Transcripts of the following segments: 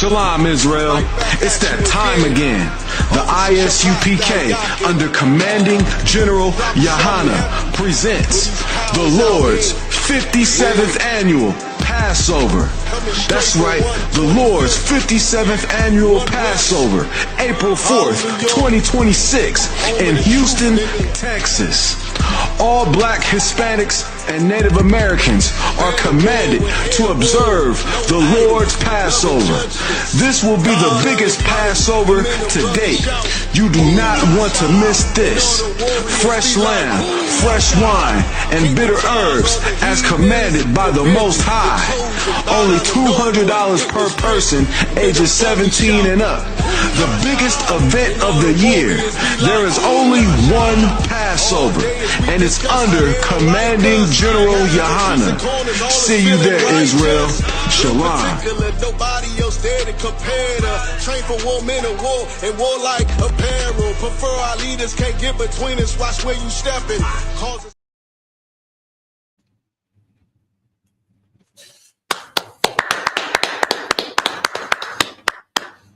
Shalom, Israel. It's that time again. The ISUPK, under Commanding General Yahana, presents the Lord's 57th Annual Passover. That's right, the Lord's 57th Annual Passover, April 4th, 2026, in Houston, Texas. All black Hispanics and Native Americans are commanded to observe the Lord's Passover. This will be the biggest Passover to date. You do not want to miss this. Fresh lamb, fresh wine, and bitter herbs as commanded by the Most High. Only $200 per person ages 17 and up. The biggest event of the year. There is only one Passover, and it's under Commanding General Yahana. See you there, Israel. Shalom. Nobody else there to compare to. Train for war, men of war, and war like apparel. Prefer our leaders, can't get between us. Watch where you stepping.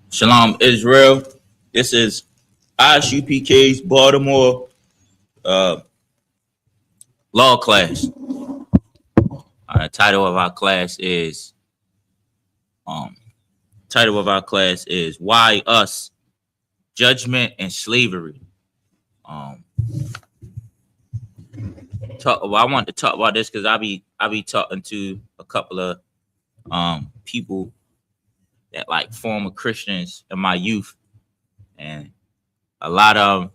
Shalom, Israel. This is ISUPK's Baltimore law class. The title of our class is Why Us? Judgement and Slavery. I want to talk about this because I be talking to a couple of people that like former Christians in my youth, and a lot of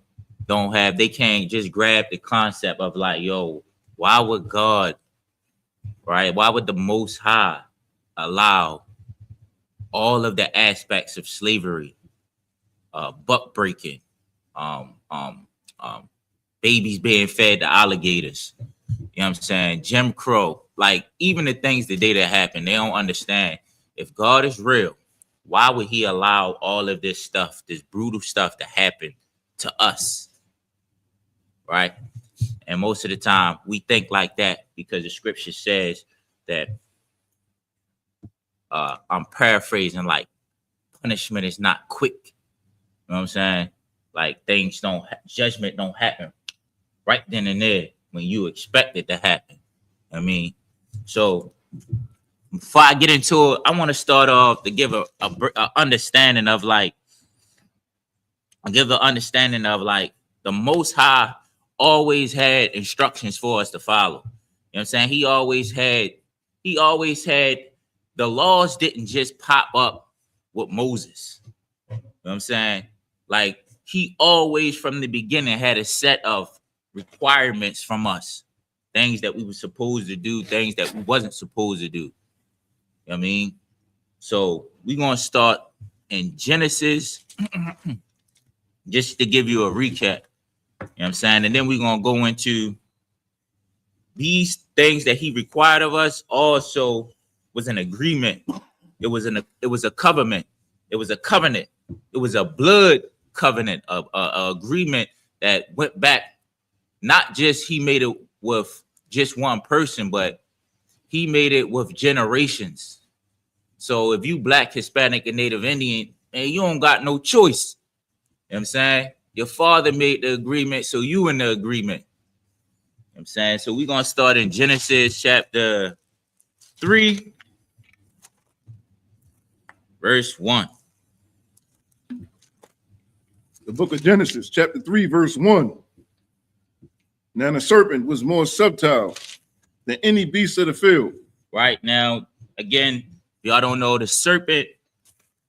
them they can't just grab the concept of like, yo, why would God, right? Why would the Most High allow all of the aspects of slavery, buck breaking, babies being fed to alligators, you know what I'm saying? Jim Crow, like even the things that happened, they don't understand. If God is real, why would he allow all of this stuff, this brutal stuff to happen to us? Right? And most of the time we think like that because the scripture says that, I'm paraphrasing, like punishment is not quick. You know what I'm saying? Like judgment don't happen right then and there when you expect it to happen. I mean, so before I get into it, I want to start off to give a understanding of like, the Most High always had instructions for us to follow. You know what I'm saying? He always had the laws didn't just pop up with Moses. You know what I'm saying? Like he always from the beginning had a set of requirements from us, things that we were supposed to do, things that we wasn't supposed to do. You know what I mean? So we're going to start in Genesis, just to give you a recap. You know what I'm saying? And then we're going to go into these things that he required of us also was an agreement. It was a covenant. It was a covenant. It was a blood covenant, of agreement that went back. Not just he made it with just one person, but he made it with generations. So if you black, Hispanic, and Native Indian, and you don't got no choice. You know what I'm saying? Your father made the agreement, so you in the agreement. You know what I'm saying? So we're going to start in Genesis chapter 3, verse 1. The book of Genesis, chapter 3, verse 1. Now the serpent was more subtle than any beast of the field. Right now, again, y'all don't know the serpent.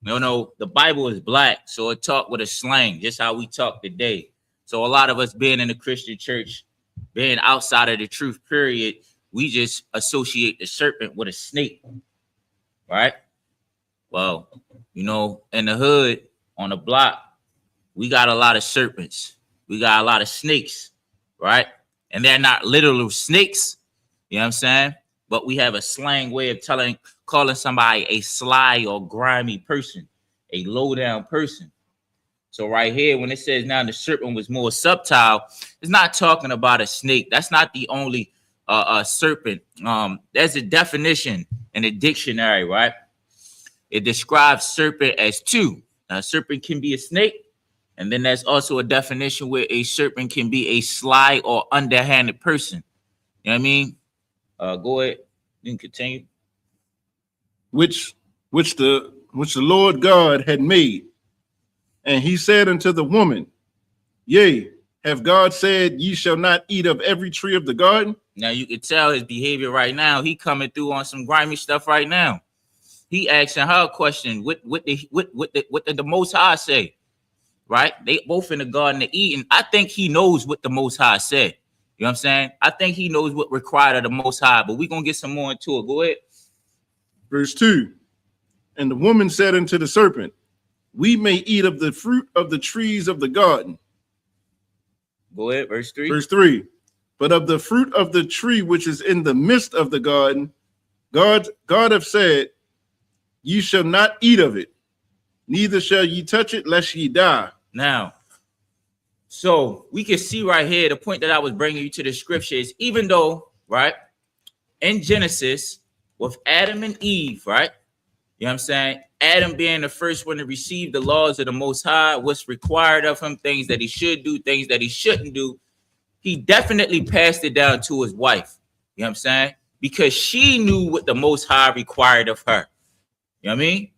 You know, the Bible is black, so it talk with a slang, just how we talk today. So a lot of us being in the Christian church, being outside of the truth, period, we just associate the serpent with a snake, right? Well, you know, in the hood, on the block, we got a lot of serpents. We got a lot of snakes, right? And they're not literal snakes, you know what I'm saying? But we have a slang way of calling somebody a sly or grimy person, a low down person. So right here, when it says now the serpent was more subtle, it's not talking about a snake. That's not the only serpent. There's a definition in the dictionary, right? it describes serpent as two. Now, a serpent can be a snake, and then there's also a definition where a serpent can be a sly or underhanded person. You know what I mean? Go ahead. You can continue. Which the Lord God had made. And he said unto the woman, Yea, have God said, Ye shall not eat of every tree of the garden? Now you can tell his behavior right now. He coming through on some grimy stuff right now. He asking her a question. What the Most High say? Right? They both in the garden to eat, and I think he knows what the Most High said. You know what I'm saying? I think he knows what required of the Most High, but we're gonna get some more into it. Go ahead. Verse 2. And the woman said unto the serpent, We may eat of the fruit of the trees of the garden. Go ahead, verse 3. Verse 3. But of the fruit of the tree which is in the midst of the garden, God hath said, Ye shall not eat of it, neither shall ye touch it, lest ye die. Now, so we can see right here, the point that I was bringing you to the scripture is, even though, right, in Genesis, with Adam and Eve, right, you know what I'm saying, Adam being the first one to receive the laws of the Most High, what's required of him, things that he should do, things that he shouldn't do, he definitely passed it down to his wife. You know what I'm saying? Because she knew what the Most High required of her. You know what I mean?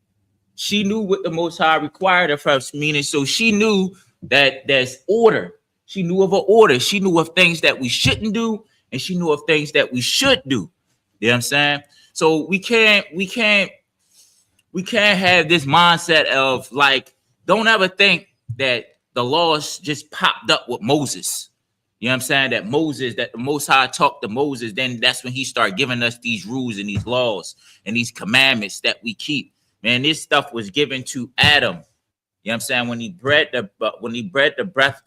She knew what the Most High required of her, meaning so she knew that there's order. She knew of an order. She knew of things that we shouldn't do, and she knew of things that we should do. You know what I'm saying? So we can't have this mindset of like, don't ever think that the laws just popped up with Moses. You know what I'm saying? That the Most High talked to Moses, then that's when he started giving us these rules and these laws and these commandments that we keep. Man, this stuff was given to Adam. You know what I'm saying? When he bred the breath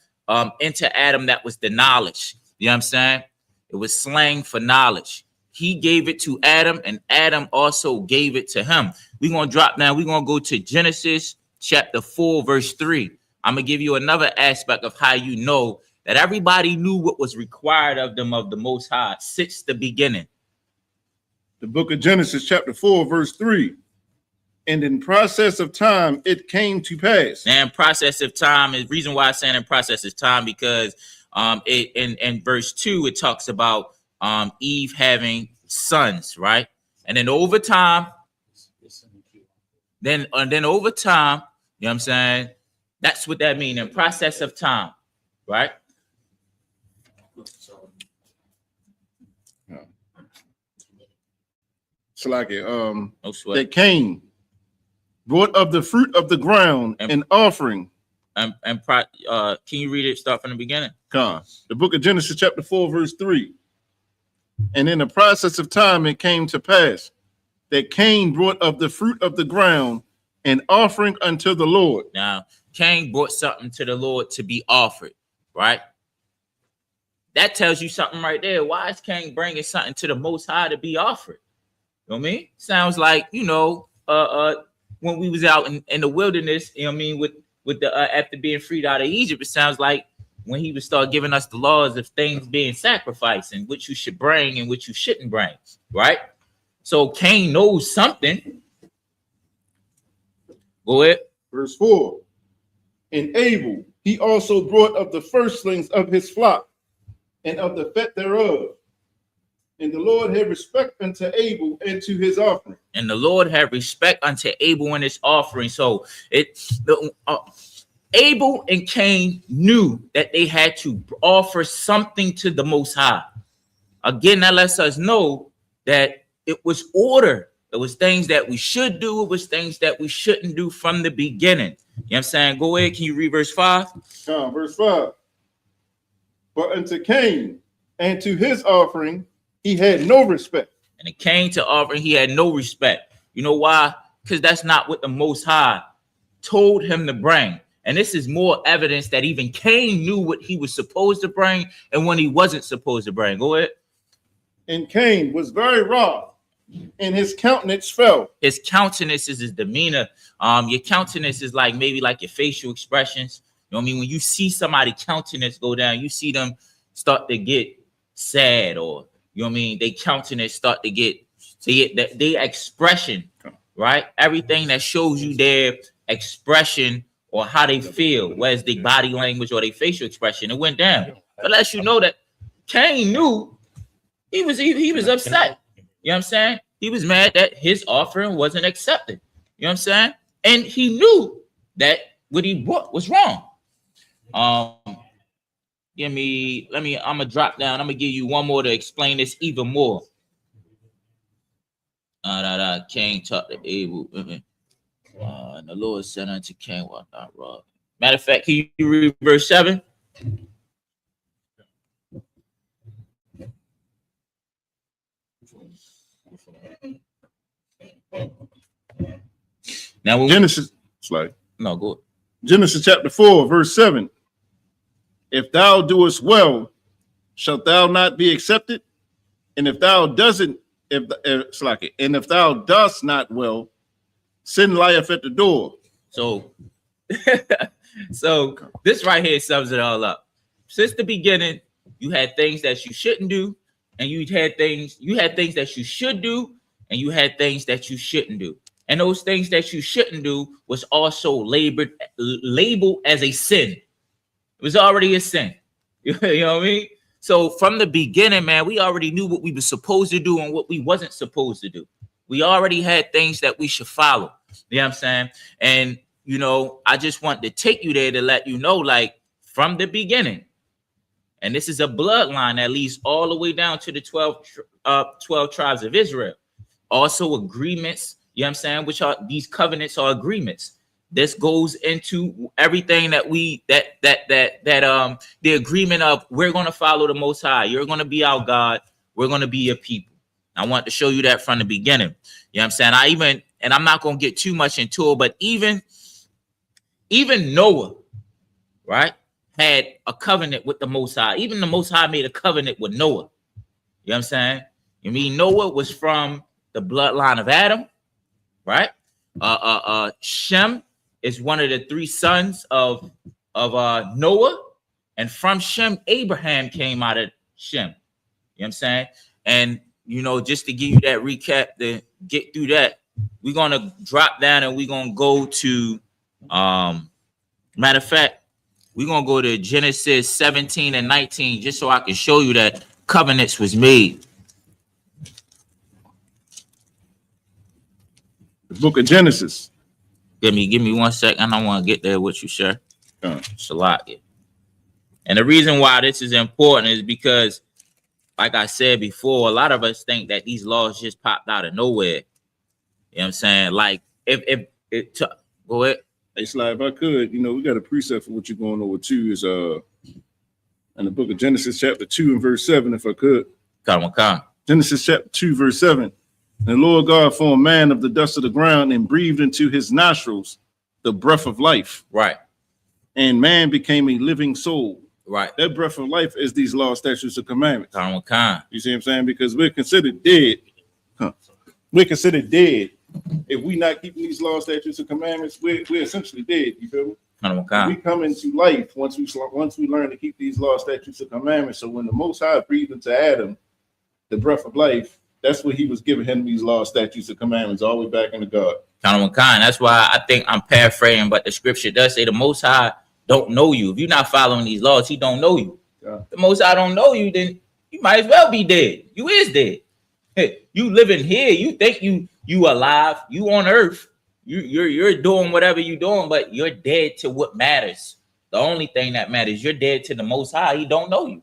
into Adam, that was the knowledge. You know what I'm saying? It was slang for knowledge. He gave it to Adam, and Adam also gave it to him. We're going to drop now. We're going to go to Genesis chapter 4, verse 3. I'm going to give you another aspect of how you know that everybody knew what was required of them of the Most High since the beginning. The book of Genesis chapter 4, verse 3. And in process of time, it came to pass. And process of time is reason why I'm saying in process of time, because in verse 2, it talks about Eve having sons, right? And then over time, then over time, you know what I'm saying? That's what that means in process of time, right? It's like it. No sweat. That Cain brought of the fruit of the ground an offering. Can you read it? Start from the beginning. The book of Genesis chapter 4, verse 3. And in the process of time, it came to pass that Cain brought of the fruit of the ground an offering unto the Lord. Now, Cain brought something to the Lord to be offered, right? That tells you something right there. Why is Cain bringing something to the Most High to be offered? You know what I mean? Sounds like, when we was out in the wilderness, you know what I mean, with the after being freed out of Egypt, it sounds like when he would start giving us the laws of things being sacrificed and which you should bring and which you shouldn't bring, right? So Cain knows something. Go ahead. Verse 4. And Abel, he also brought of the firstlings of his flock and of the fat thereof. And the Lord had respect unto Abel and to his offering. And the Lord had respect unto Abel and his offering. So Abel and Cain knew that they had to offer something to the Most High. Again, that lets us know that it was order. It was things that we should do. It was things that we shouldn't do from the beginning. You know what I'm saying? Go ahead. Can you read verse 5? Verse 5. But unto Cain and to his offering, he had no respect. And it came to offering, he had no respect. You know why? Because that's not what the Most High told him to bring. And this is more evidence that even Cain knew what he was supposed to bring and when he wasn't supposed to bring. Go ahead. And Cain was very wroth, and his countenance fell. His countenance is his demeanor. Your countenance is like maybe like your facial expressions. You know what I mean? When you see somebody countenance go down, you see them start to get sad, or you know what I mean? They countenance start to get their expression right? Everything that shows you their expression or how they feel, whether it's their body language or their facial expression, it went down. It lets you know that Cain knew he was upset. You know what I'm saying? He was mad that his offering wasn't accepted. You know what I'm saying? And he knew that what he brought was wrong. I'm gonna drop down. I'm gonna give you one more to explain this even more. Cain talked to Abel. And the Lord said unto Cain, "Well, not wrong." Matter of fact, can you read verse 7? Now when Genesis, it's like no go. Genesis chapter 4, verse 7. If thou doest well, shalt thou not be accepted? And if thou doesn't, and if thou dost not well, sin lieth at the door. So, so this right here sums it all up. Since the beginning, you had things that you shouldn't do, and you had things that you should do, and you had things that you shouldn't do. And those things that you shouldn't do was also labeled as a sin. It was already a sin. You know what I mean? So from the beginning, man, we already knew what we were supposed to do and what we wasn't supposed to do. We already had things that we should follow. You know what I'm saying? And, you know, I just want to take you there to let you know, like, from the beginning, and this is a bloodline that leads all the way down to the 12 tribes of Israel. Also agreements, you know what I'm saying, which are these covenants are agreements. This goes into everything that the agreement of we're going to follow the Most High. You're going to be our God. We're going to be your people. I want to show you that from the beginning. You know what I'm saying? I'm not going to get too much into it, but even Noah, right, had a covenant with the Most High. Even the Most High made a covenant with Noah. You know what I'm saying? You mean Noah was from the bloodline of Adam, right? Shem is one of the three sons of Noah, and from Shem, Abraham came out of Shem. You know what I'm saying? And you know, just to give you that recap, to get through that, we're gonna drop down and we're gonna go to matter of fact, we're gonna go to Genesis 17 and 19, just so I can show you that covenants was made. The book of Genesis. Give me 1 second. I want to get there with you, sir. It's a lot. And the reason why this is important is because, like I said before, a lot of us think that these laws just popped out of nowhere. You know what I'm saying? Like, go ahead. Hey, Sly, if I could, you know, we got a precept for what you're going over to is in the book of Genesis chapter 2 and verse 7, if I could. Come on. Genesis chapter 2, verse 7. And the Lord God formed man of the dust of the ground and breathed into his nostrils the breath of life. Right. And man became a living soul. Right. That breath of life is these laws, statutes, and commandments. Come. You see what I'm saying? Because we're considered dead. We're considered dead. If we not keeping these laws, statutes, and commandments, we're essentially dead. You feel me? We come into life once we learn to keep these laws, statutes, and commandments. So when the Most High breathed into Adam the breath of life, that's what he was giving him, these laws, statutes, and commandments, all the way back into God. That's why I think I'm paraphrasing, but the scripture does say the Most High don't know you. If you're not following these laws, he don't know you. Yeah. The Most High don't know you, then you might as well be dead. You is dead. Hey, you living here. You think you alive. You on earth. You're doing whatever you're doing, but you're dead to what matters. The only thing that matters, you're dead to the Most High. He don't know you if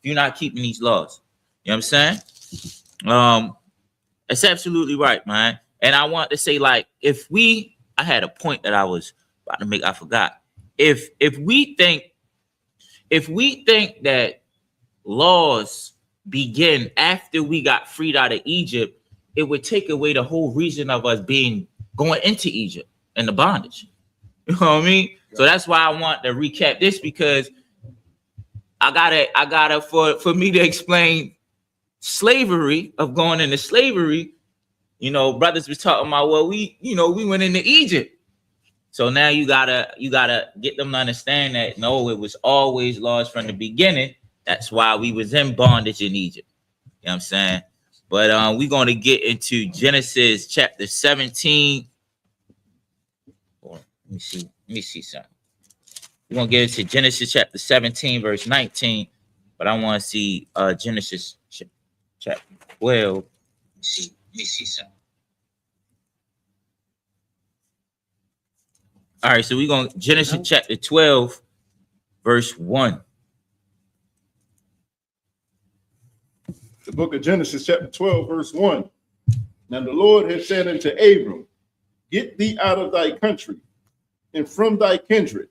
you're not keeping these laws. You know what I'm saying? It's absolutely right, man. And I want to say, like, I had a point that I was about to make, I forgot. If we think that laws begin after we got freed out of Egypt, it would take away the whole reason of us going into Egypt and the bondage. You know what I mean? Yeah. So that's why I want to recap this, because I gotta for me to explain slavery, of going into slavery. You know, brothers was talking about, well, we went into Egypt. So now you gotta get them to understand that no, it was always laws from the beginning. That's why we was in bondage in Egypt. You know what I'm saying? But we're going to get into Genesis chapter 17. Let me see something. We're going to get into Genesis chapter 17, verse 19. But I want to see Genesis chapter 12. Let me see something. All right, so we're going to Genesis chapter 12, verse 1. The book of Genesis chapter 12, verse 1. Now the Lord had said unto Abram, get thee out of thy country, and from thy kindred,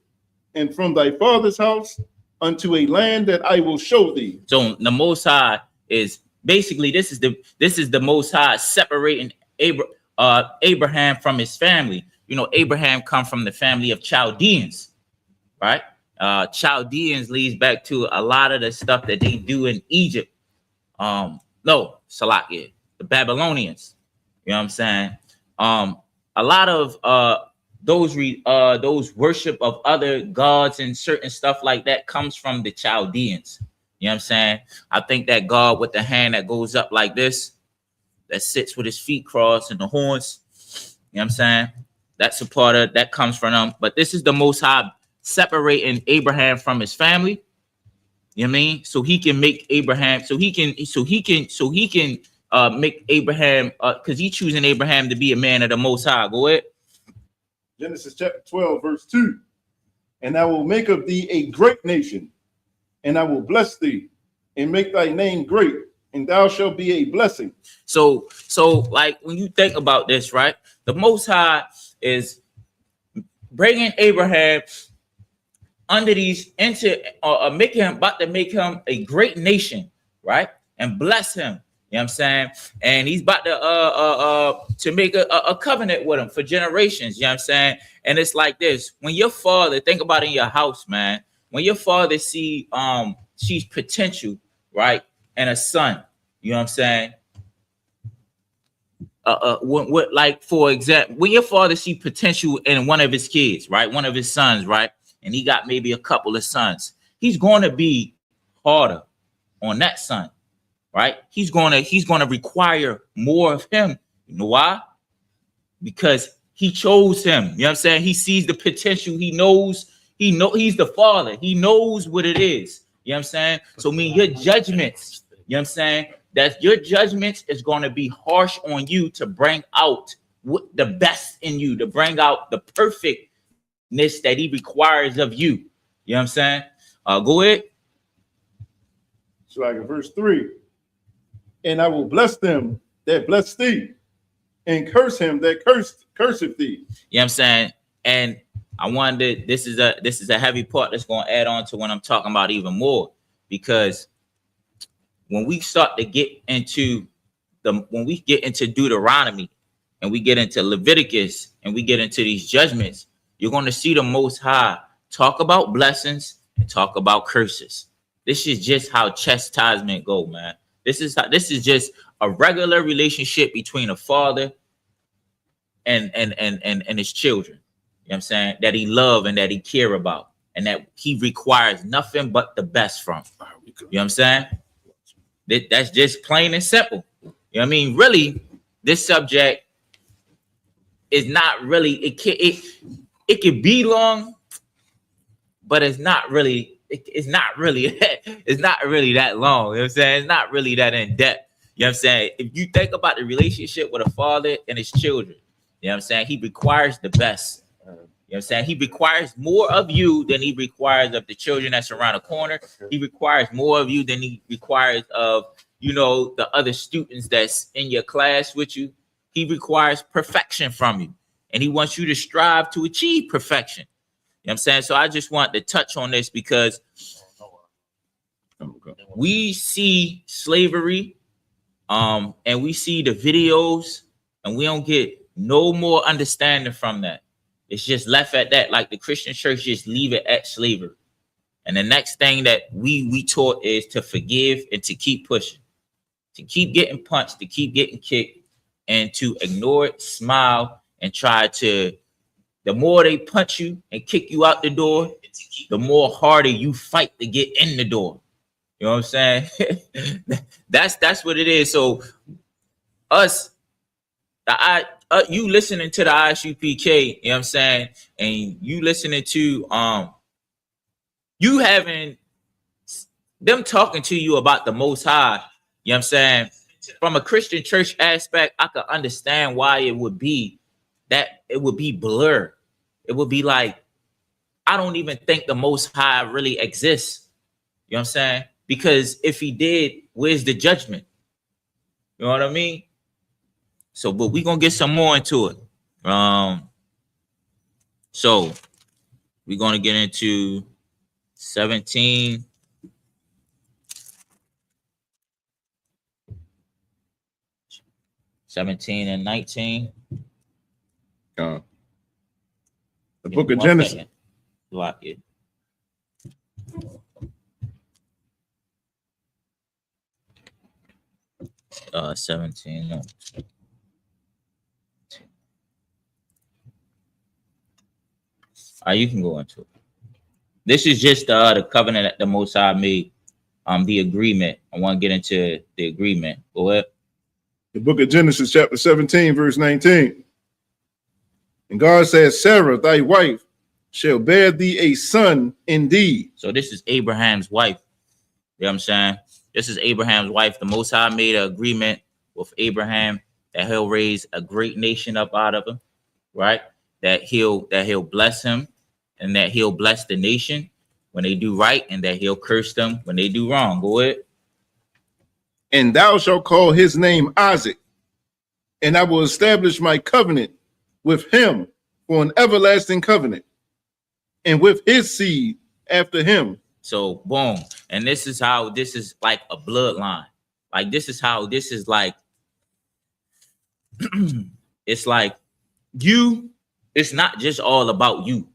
and from thy father's house, unto a land that I will show thee. So the Most High is basically this is the Most High separating Abraham from his family. You know, Abraham come from the family of Chaldeans, right? Chaldeans leads back to a lot of the stuff that they do in Egypt. No, Salakia, the Babylonians. You know what I'm saying? A lot of those worship of other gods and certain stuff like that comes from the Chaldeans. You know what I'm saying? I think that God with the hand that goes up like this, that sits with his feet crossed and the horns, you know what I'm saying? That's a part of that comes from them. But this is the Most High separating Abraham from his family. You know what I mean? So he can make Abraham, so he can make Abraham, because he's choosing Abraham to be a man of the Most High. Go ahead. Genesis chapter 12, verse 2. And I will make of thee a great nation, and I will bless thee, and make thy name great, and thou shalt be a blessing. So like when you think about this, right? The Most High is bringing Abraham under these into about to make him a great nation, right? And bless him. You know what I'm saying? And he's about to make a covenant with him for generations. You know what I'm saying? And it's like this. When your father, think about it in your house, man. When your father sees potential, right? And a son, you know what I'm saying? Like for example, when your father see potential in one of his kids, right? One of his sons, right? And he got maybe a couple of sons, he's going to be harder on that son, right? He's going to require more of him. You know why? Because he chose him. You know what I'm saying? He sees the potential. He knows he's the father. He knows what it is. You know what I'm saying? So I mean, your judgments, you know what I'm saying? That your judgments is going to be harsh on you to bring out the best in you, to bring out the perfectness that he requires of you. You know what I'm saying? Go ahead. So like in verse 3, and I will bless them that bless thee, and curse him that curseth thee. You know what I'm saying? And I wanted this is a heavy part that's going to add on to what I'm talking about even more, because when we start to get into Deuteronomy and we get into Leviticus and we get into these judgments, you're going to see the Most High talk about blessings and talk about curses. This is just how chastisement go, man. This is just a regular relationship between a father and his children. You know what I'm saying? That he love and that he care about, and that he requires nothing but the best from. You know what I'm saying? That's just plain and simple. You know what I mean? Really, this subject is not really, it could be long, but it's not really that long. You know what I'm saying? It's not really that in depth. You know what I'm saying? If you think about the relationship with a father and his children, you know what I'm saying? He requires the best. You know what I'm saying? He requires more of you than he requires of the children that's around the corner. He requires more of you than he requires of, the other students that's in your class with you. He requires perfection from you, and he wants you to strive to achieve perfection. You know what I'm saying? So I just want to touch on this because we see slavery, and we see the videos, and we don't get no more understanding from that. It's just left at that. Like the Christian church just leave it at slavery. And the next thing that we taught is to forgive and to keep pushing, to keep getting punched, to keep getting kicked, and to ignore it, smile, and try to, the more they punch you and kick you out the door, the more harder you fight to get in the door. You know what I'm saying? That's what it is. So us, you listening to the ISUPK, you know what I'm saying, and you listening to you having them talking to you about the Most High, you know what I'm saying. From a Christian church aspect, I could understand why it would be that it would be blur. It would be like, I don't even think the Most High really exists. You know what I'm saying? Because if he did, where's the judgment? You know what I mean? So, but we're gonna get some more into it. So we're gonna get into 17. And 19. The book of Genesis. Lock it. Uh, 17. No. You can go into it. This is just the covenant that the Most High made. The agreement. I want to get into the agreement. Go ahead. The book of Genesis, chapter 17, verse 19. And God says, Sarah, thy wife, shall bear thee a son indeed. So this is Abraham's wife. You know what I'm saying? This is Abraham's wife. The Most High made an agreement with Abraham that he'll raise a great nation up out of him, right? That he'll bless him, and that he'll bless the nation when they do right, and that he'll curse them when they do wrong. Go ahead. And thou shalt call his name Isaac, and I will establish my covenant with him for an everlasting covenant, and with his seed after him. So boom. And this is how this is like a bloodline. Like this is how this is like it's like you, it's not just all about you.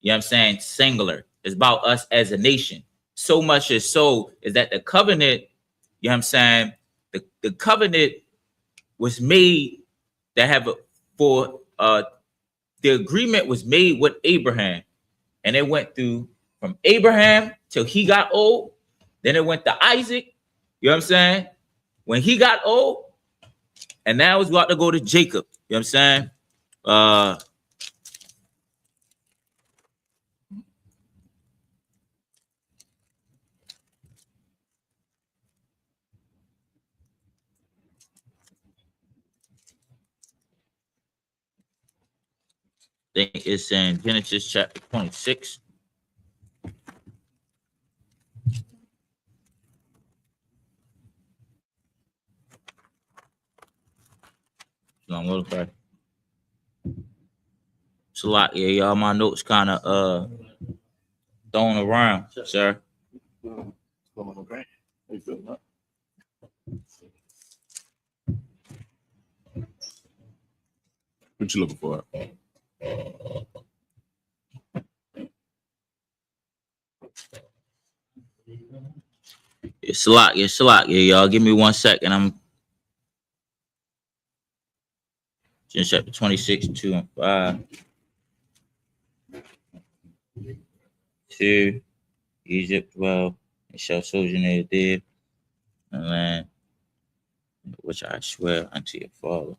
You know what I'm saying? Singular. It's about us as a nation. So much is so is that the covenant, you know what I'm saying? The covenant was made to have for the agreement was made with Abraham, and it went through from Abraham till he got old. Then it went to Isaac, you know what I'm saying? When he got old, and now it's about to go to Jacob, you know what I'm saying? I think it's in Genesis chapter 26. It's a lot, yeah, y'all. My notes kind of thrown around, sir. Okay. What you looking for? It's a lot, yeah, y'all. Give me 1 second. I'm Genesis chapter 26, 2 and 5. 2, Egypt dwell, and shall sojourn there, and land which I swear unto your father.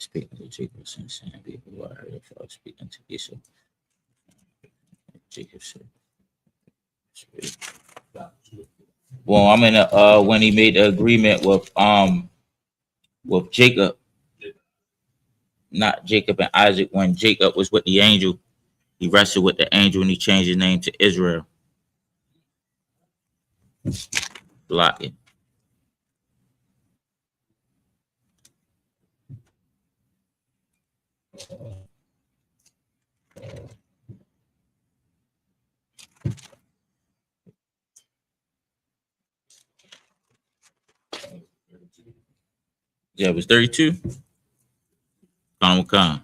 Speaking to Jacob, saying, people who I heard if I speak unto Esau. Jacob said, well, I'm in a when he made the agreement with Jacob, not Jacob and Isaac. When Jacob was with the angel, he wrestled with the angel and he changed his name to Israel. Block it. Yeah, it was 32. Khan.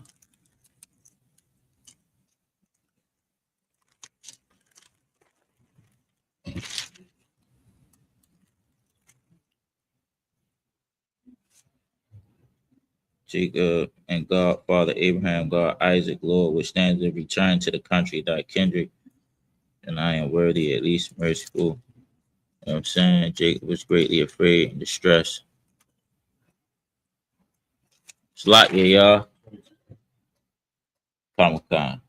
Jacob and God, Father Abraham, God Isaac, Lord, which stands to return to the country thy kindred, and I am worthy, at least merciful. You know what I'm saying? Jacob was greatly afraid and distressed. It's a lot here, y'all. Comic-Con.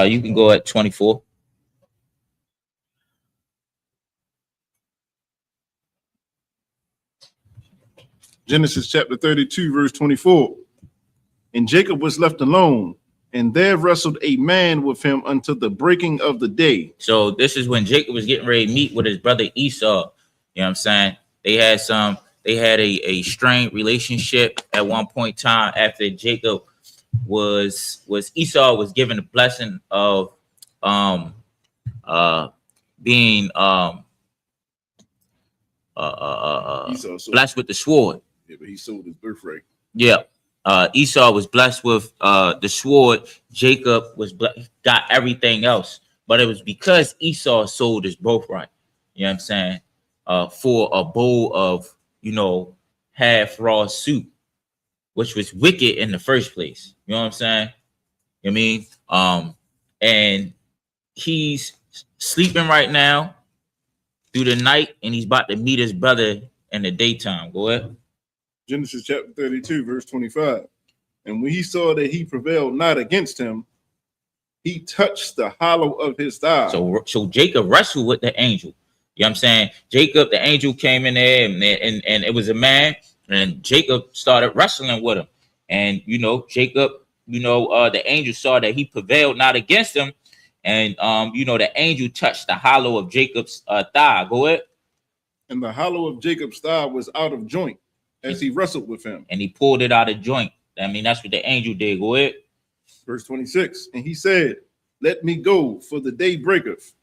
You can go at 24. Genesis chapter 32, verse 24. And Jacob was left alone, and there wrestled a man with him until the breaking of the day. So this is when Jacob was getting ready to meet with his brother Esau. You know what I'm saying? They had a strained relationship at one point in time after Jacob was Esau was given the blessing of being blessed with the sword. Yeah, but he sold his birthright. Yeah. Esau was blessed with the sword. Jacob got everything else, but it was because Esau sold his birthright. You know what I'm saying? For a bowl of, half raw soup, which was wicked in the first place. You know what I'm saying? I mean, and he's sleeping right now through the night, and he's about to meet his brother in the daytime. Go ahead. Genesis chapter 32, verse 25. And when he saw that he prevailed not against him, he touched the hollow of his thigh. So Jacob wrestled with the angel. You know what I'm saying? Jacob, the angel came in there, and it was a man, and Jacob started wrestling with him. And, Jacob, the angel saw that he prevailed not against him. And, the angel touched the hollow of Jacob's thigh. Go ahead. And the hollow of Jacob's thigh was out of joint as he wrestled with him. And he pulled it out of joint. I mean, that's what the angel did. Go ahead. Verse 26. And he said, let me go, for the day breaketh.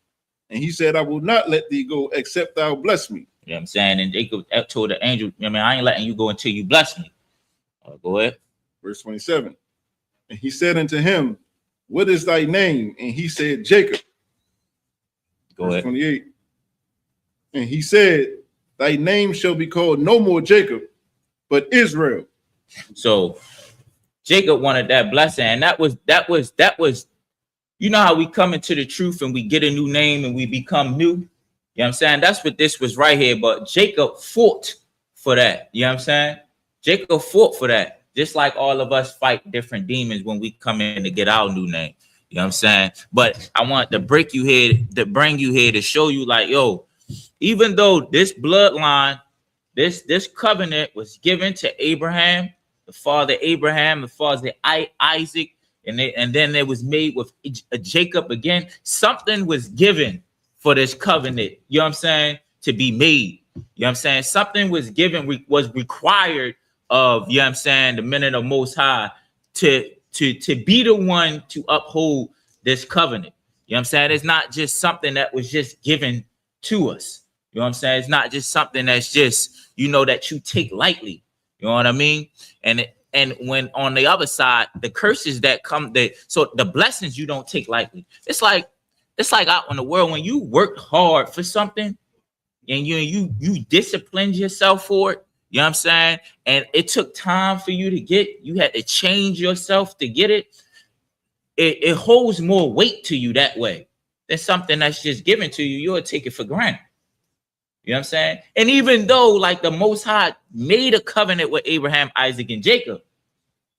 And he said, I will not let thee go, except thou bless me. You know what I'm saying? And Jacob told the angel, I ain't letting you go until you bless me. Go ahead. Verse 27. And he said unto him, what is thy name? And he said, Jacob. Go Verse ahead. 28. And he said, thy name shall be called no more Jacob, but Israel. So Jacob wanted that blessing, and that was, how we come into the truth and we get a new name and we become new. You know what I'm saying? That's what this was right here. But Jacob fought for that. You know what I'm saying? Jacob fought for that. Just like all of us fight different demons when we come in to get our new name. You know what I'm saying? But I want to bring you here to show you, like, yo, even though this bloodline, this covenant was given to Abraham, the father Isaac, and then it was made with Jacob again. Something was given for this covenant, you know what I'm saying, to be made. You know what I'm saying? Something was given, was required of, you know what I'm saying, the men of the Most High to be the one to uphold this covenant. You know what I'm saying? It's not just something that was just given to us. You know what I'm saying? It's not just something that's just, that you take lightly. You know what I mean? And when on the other side, the curses that come, so the blessings you don't take lightly. It's like out in the world, when you work hard for something and you disciplined yourself for it, you know what I'm saying? And it took time for you to you had to change yourself to get it. It holds more weight to you that way than something that's just given to you. You'll take it for granted. You know what I'm saying? And even though, like, the Most High made a covenant with Abraham, Isaac, and Jacob,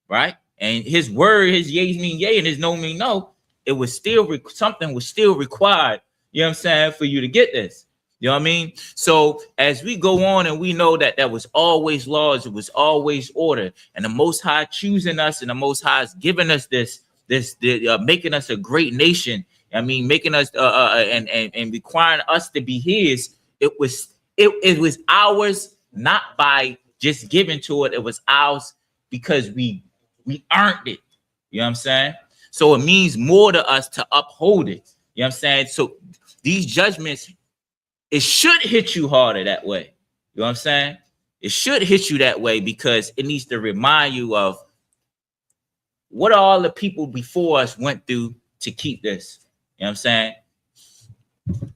right? And his word, his yeas mean yea and his no mean no, it was still something was still required, you know what I'm saying, for you to get this. You know what I mean? So as we go on, and we know that there was always laws, it was always order, and the Most High choosing us, and the Most High is giving us this making us a great nation. I mean, making us and requiring us to be His. It was ours, not by just giving to it. It was ours because we earned it. You know what I'm saying? So it means more to us to uphold it. You know what I'm saying? So these judgments, it should hit you harder that way. You know what I'm saying? It should hit you that way because it needs to remind you of what all the people before us went through to keep this. You know what I'm saying?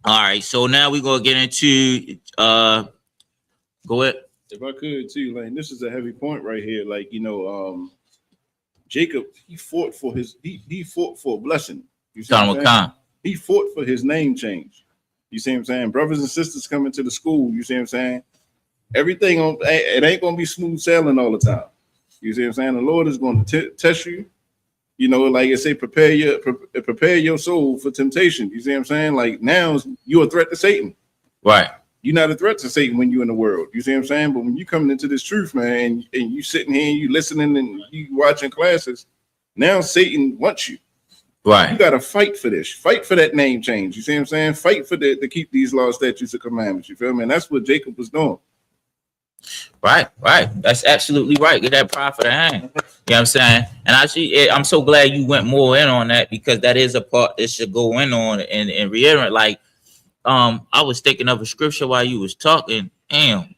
All right, so now we're gonna get into go ahead. If I could too, like, this is a heavy point right here. Like, Jacob, he fought for a blessing. You see what I'm saying? Khan. He fought for his name change. You see what I'm saying? Brothers and sisters coming to the school. You see what I'm saying? Everything it ain't gonna be smooth sailing all the time. You see what I'm saying? The Lord is going to test you. You know, like I say, prepare your soul for temptation. You see what I'm saying? Like now you're a threat to Satan. Right. You're not a threat to Satan when you're in the world. You see what I'm saying? But when you coming into this truth, man, and you sitting here and you listening and you watching classes, now Satan wants you. Right. You got to fight for this. Fight for that name change. You see what I'm saying? Fight for to keep these laws, statutes, and commandments. You feel me? And that's what Jacob was doing. Right. That's absolutely right. Get that prophet a hand. You know what I'm saying? And actually, I'm so glad you went more in on that, because that is a part that should go in on and reiterate. Like, I was thinking of a scripture while you was talking. Damn.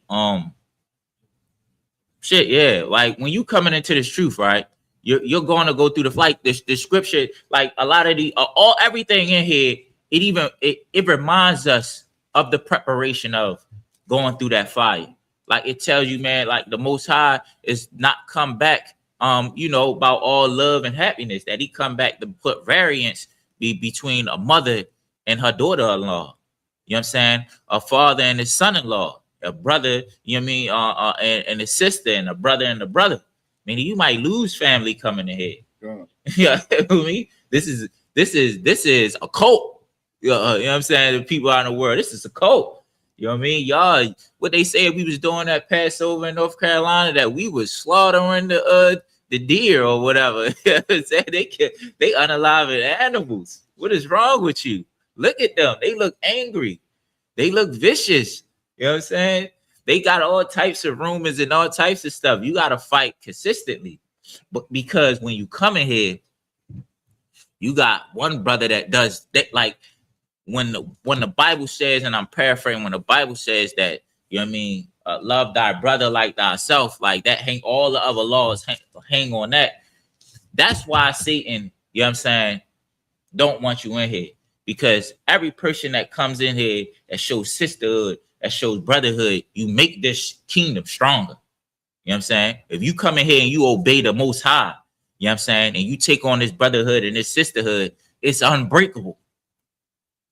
Shit, yeah. Like when you coming into this truth, right? You're going to go through the scripture, like a lot of everything in here. It reminds us of the preparation of going through that fire. Like it tells you, man, like the Most High is not come back, about all love and happiness, that he come back to put variance between a mother and her daughter-in-law. You know what I'm saying? A father and his son-in-law, a brother, you know what I mean? And a sister, and a brother and a brother. Meaning you might lose family coming ahead. Yeah. You know what I mean? This is a cult. You know what I'm saying? The people out in the world, this is a cult. You know what I mean? Y'all, what they said we was doing that Passover in North Carolina, that we was slaughtering the deer or whatever. They unaliving animals. What is wrong with you? Look at them. They look angry. They look vicious. You know what I'm saying? They got all types of rumors and all types of stuff. You got to fight consistently. But because when you come in here, you got one brother that does that, like, when the Bible says, and I'm paraphrasing, when the Bible says that, you know what I mean, love thy brother like thyself, like that, all the other laws hang on that. That's why Satan, you know what I'm saying, don't want you in here, because every person that comes in here that shows sisterhood, that shows brotherhood, you make this kingdom stronger. You know what I'm saying? If you come in here and you obey the Most High, you know what I'm saying, and you take on this brotherhood and this sisterhood, it's unbreakable.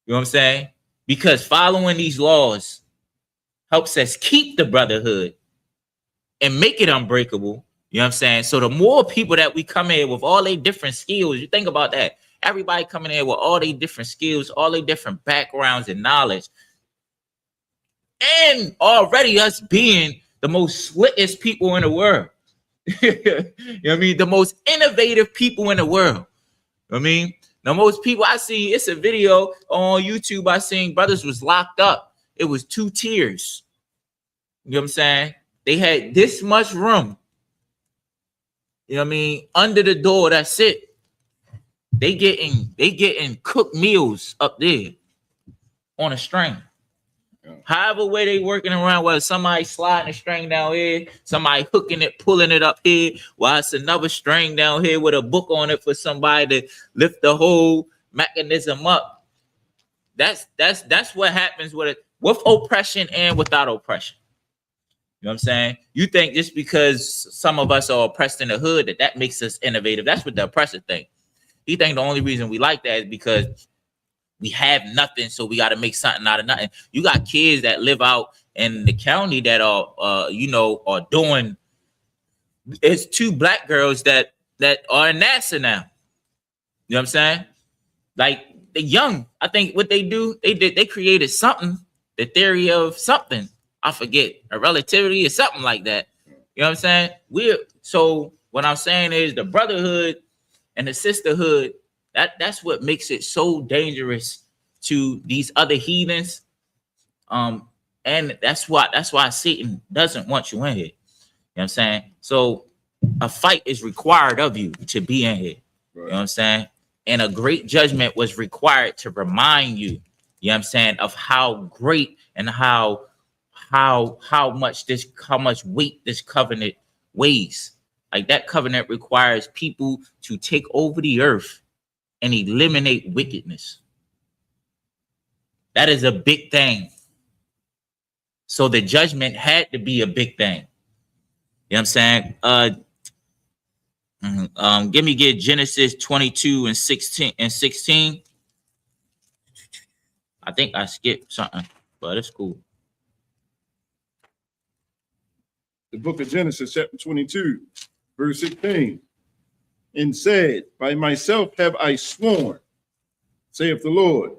You know what I'm saying? Because following these laws helps us keep the brotherhood and make it unbreakable. You know what I'm saying? So the more people that we come in with all their different skills, you think about that. Everybody coming in with all their different skills, all their different backgrounds and knowledge. And already us being the most slickest people in the world. You know what I mean? The most innovative people in the world. You know what I mean? Now, most people I see, it's a video on YouTube I seen, brothers was locked up. It was 2 tiers. You know what I'm saying? They had this much room. You know what I mean? Under the door, that's it. They getting cooked meals up there on a string. However way they working around, whether somebody sliding a string down here, somebody hooking it, pulling it up here, while it's another string down here with a book on it for somebody to lift the whole mechanism up. That's what happens with oppression and without oppression. You know what I'm saying? You think just because some of us are oppressed in the hood that makes us innovative. That's what the oppressor think. He think the only reason we like that is because we have nothing, so we got to make something out of nothing. You got kids that live out in the county that are doing. It's 2 black girls that are in NASA now. You know what I'm saying? Like, they're young. I think what they do, they created something, the theory of something. I forget, a relativity or something like that. You know what I'm saying? So what I'm saying is the brotherhood and the sisterhood. That's what makes it so dangerous to these other heathens. And that's why Satan doesn't want you in here. You know what I'm saying? So a fight is required of you to be in here. Right. You know what I'm saying? And a great judgment was required to remind you, you know what I'm saying, of how great and how much weight this covenant weighs. Like, that covenant requires people to take over the earth and eliminate wickedness. That is a big thing. So the judgment had to be a big thing. You know what I'm saying? Get Genesis 22 and 16. I think I skipped something, but it's cool. The book of Genesis, chapter 22, verse 16, and said, by myself have I sworn, saith the Lord,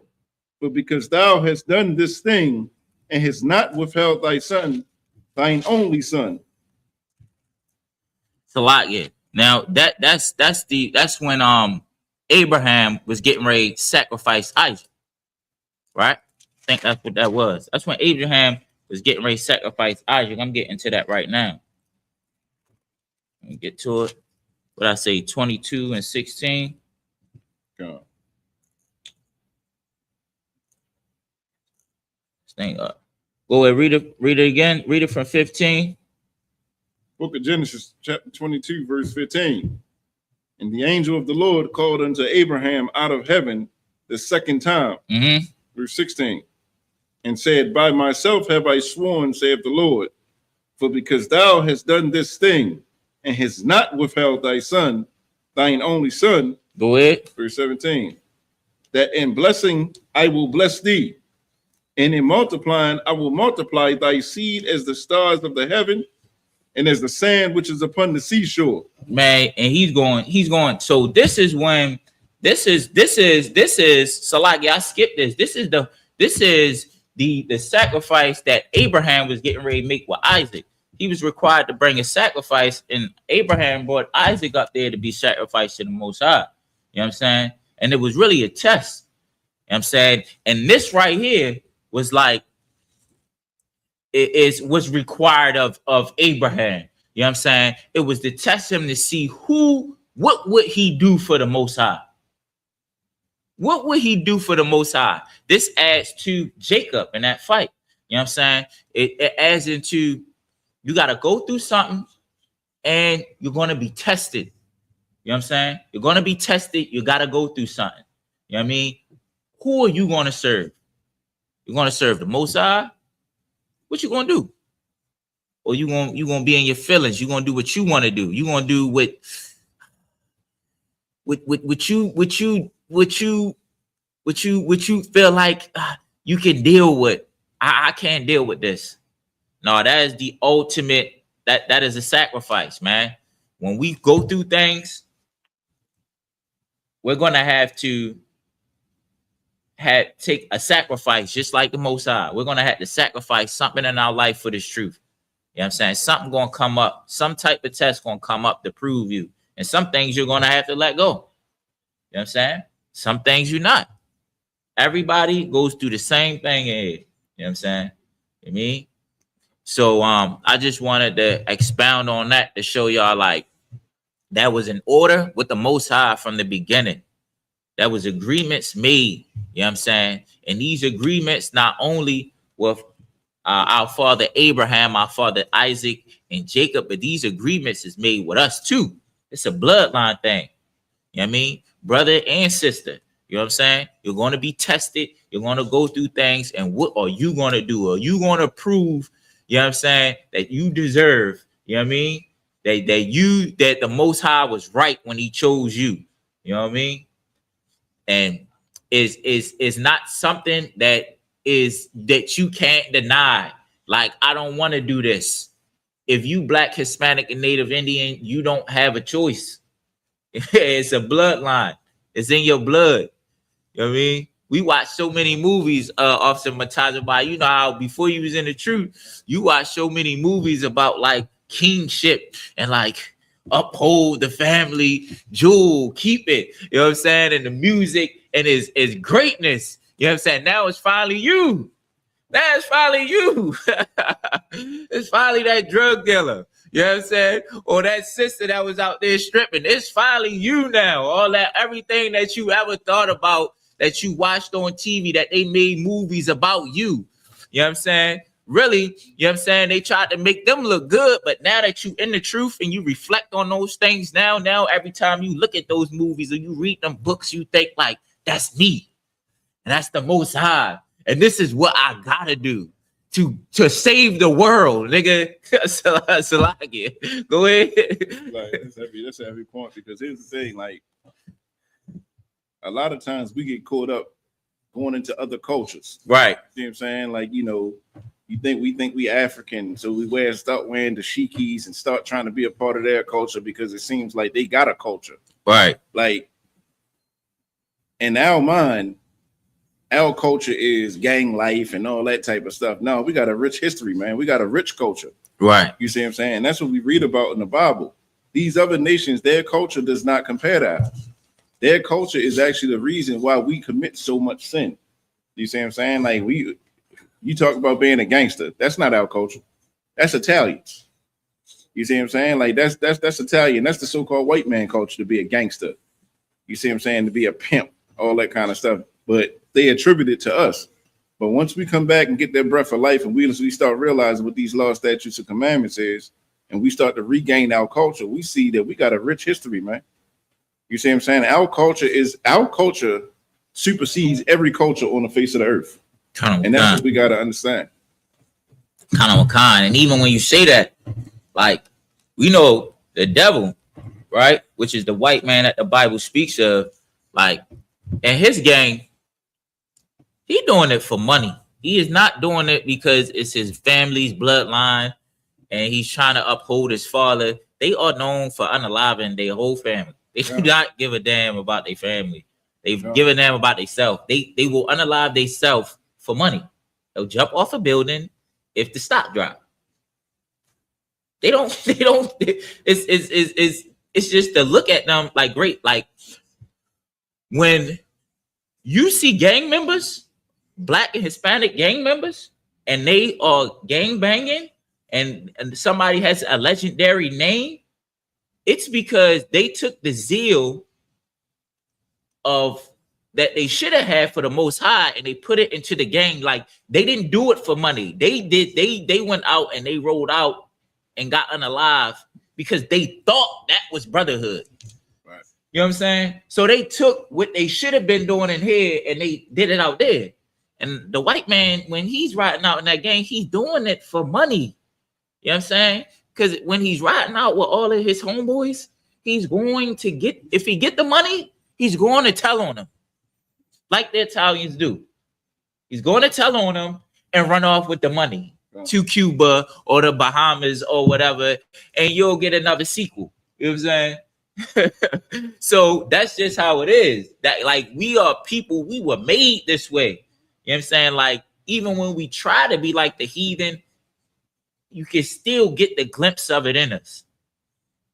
but because thou hast done this thing and hast not withheld thy son, thine only son. It's a lot, yeah. Now that's when Abraham was getting ready to sacrifice Isaac, right? I think that's what that was. That's when Abraham was getting ready to sacrifice Isaac. I'm getting to that right now. Let me get to it. What I say, 22 and 16. God. Thing up. Go ahead, read it again. Read it from 15. Book of Genesis, chapter 22, verse 15. And the angel of the Lord called unto Abraham out of heaven the second time. Verse 16. And said, by myself have I sworn, saith the Lord, for because thou hast done this thing and hast not withheld thy son, thine only son. Go ahead. Verse 17. That in blessing I will bless thee, and in multiplying I will multiply thy seed as the stars of the heaven and as the sand which is upon the seashore. Man, and he's going. So this is when this is Salaki. I skipped this. This is the sacrifice that Abraham was getting ready to make with Isaac. He was required to bring a sacrifice, and Abraham brought Isaac up there to be sacrificed to the Most High. You know what I'm saying? And it was really a test. You know what I'm saying? And this right here was like, was required of Abraham. You know what I'm saying? It was to test him to see what would he do for the Most High? What would he do for the Most High? This adds to Jacob in that fight. You know what I'm saying? It adds into, you got to go through something and you're going to be tested. You know what I'm saying? You're going to be tested. You got to go through something. You know what I mean? Who are you going to serve? You're going to serve the Most High? What you going to do? Or you going to be in your feelings? You're going to do what you want to do. You're going to do what you feel like you can deal with. I can't deal with this. No, that is the ultimate. That is a sacrifice, man. When we go through things, we're gonna have to take a sacrifice, just like the Most High. We're gonna have to sacrifice something in our life for this truth. You know what I'm saying? Something gonna come up. Some type of test gonna come up to prove you, and some things you're gonna have to let go. You know what I'm saying? Some things you're not. Everybody goes through the same thing here. You know what I'm saying? You know what I mean? So I just wanted to expound on that to show y'all like that was an order with the Most High from the beginning. That was agreements made. You know what I'm saying? And these agreements not only with our father Abraham, our father Isaac, and Jacob, but these agreements is made with us too. It's a bloodline thing. You know what I mean? Brother and sister. You know what I'm saying? You're going to be tested. You're going to go through things. And what are you going to do? Are you going to prove, you know what I'm saying, that you deserve, you know what I mean? That the Most High was right when he chose you. You know what I mean? And is not something that you can't deny. Like, I don't want to do this. If you Black, Hispanic, and Native Indian, you don't have a choice. It's a bloodline. It's in your blood. You know what I mean? We watch so many movies, Officer Matazabai. You know how before you was in the truth, you watch so many movies about like kingship and like uphold the family jewel, keep it. You know what I'm saying? And the music and his greatness. You know what I'm saying? Now it's finally you. Now it's finally you. It's finally that drug dealer. You know what I'm saying? Or that sister that was out there stripping. It's finally you now. All that, everything that you ever thought about, that you watched on TV, that they made movies about you. You know what I'm saying? Really, you know what I'm saying? They tried to make them look good, but now that you in the truth and you reflect on those things now every time you look at those movies or you read them books, you think like, that's me. And that's the Most High. And this is what I gotta do. to save the world, nigga. Salakia. Go ahead. Like that's a heavy point, because here's the thing, like a lot of times we get caught up going into other cultures. Right. You know what I'm saying? Like, you know, we think we African, so we start wearing the shikis and start trying to be a part of their culture because it seems like they got a culture. Right. Like in our mind, our culture is gang life and all that type of stuff. No, we got a rich history, man. We got a rich culture. Right. You see what I'm saying? And that's what we read about in the Bible. These other nations, their culture does not compare to ours. Their culture is actually the reason why we commit so much sin. You see what I'm saying? Like you talk about being a gangster. That's not our culture. That's Italians. You see what I'm saying? Like that's Italian. That's the so-called white man culture, to be a gangster. You see what I'm saying? To be a pimp, all that kind of stuff. But they attribute it to us. But once we come back and get that breath of life, and we start realizing what these laws, statutes, and commandments is, and we start to regain our culture, we see that we got a rich history, man. You see what I'm saying? Our culture supersedes every culture on the face of the earth. And that's what we got to understand. And even when you say that, like, we know the devil, right, which is the white man that the Bible speaks of, like, and his gang, he doing it for money. He is not doing it because it's his family's bloodline and he's trying to uphold his father. They are known for unaliving their whole family. They do not give a damn about their family. They've given a damn about themselves. They will unalive themselves for money. They'll jump off a building if the stock drop. It's just to look at them like great. Like when you see gang members, Black and Hispanic gang members, and they are gang banging, and somebody has a legendary name, it's because they took the zeal of that they should have had for the Most High and they put it into the gang. Like they didn't do it for money. They went out and they rolled out and got unalive because they thought that was brotherhood. Right. You know what I'm saying? So they took what they should have been doing in here and they did it out there. And the white man, when he's riding out in that gang, he's doing it for money. You know what I'm saying? Because when he's riding out with all of his homeboys, he's going to get, if he get the money, he's going to tell on them. Like the Italians do. He's going to tell on them and run off with the money to Cuba or the Bahamas or whatever, and you'll get another sequel. You know what I'm saying? So that's just how it is. That like we are people, we were made this way. You know what I'm saying? Like even when we try to be like the heathen, you can still get the glimpse of it in us.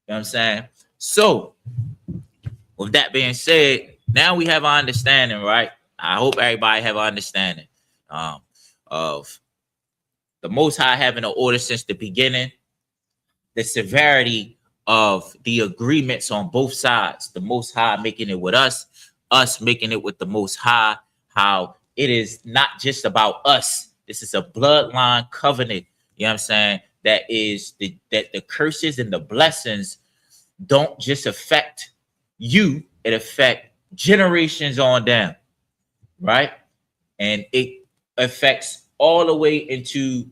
You know what I'm saying? So with that being said, now we have our understanding, right? I hope everybody have an understanding of the Most High having an order since the beginning, the severity of the agreements on both sides, the Most High making it with us making it with the Most High, how it is not just about us. This is a bloodline covenant. You know what I'm saying? That the curses and the blessings don't just affect you, it affects generations on down, right? And it affects all the way into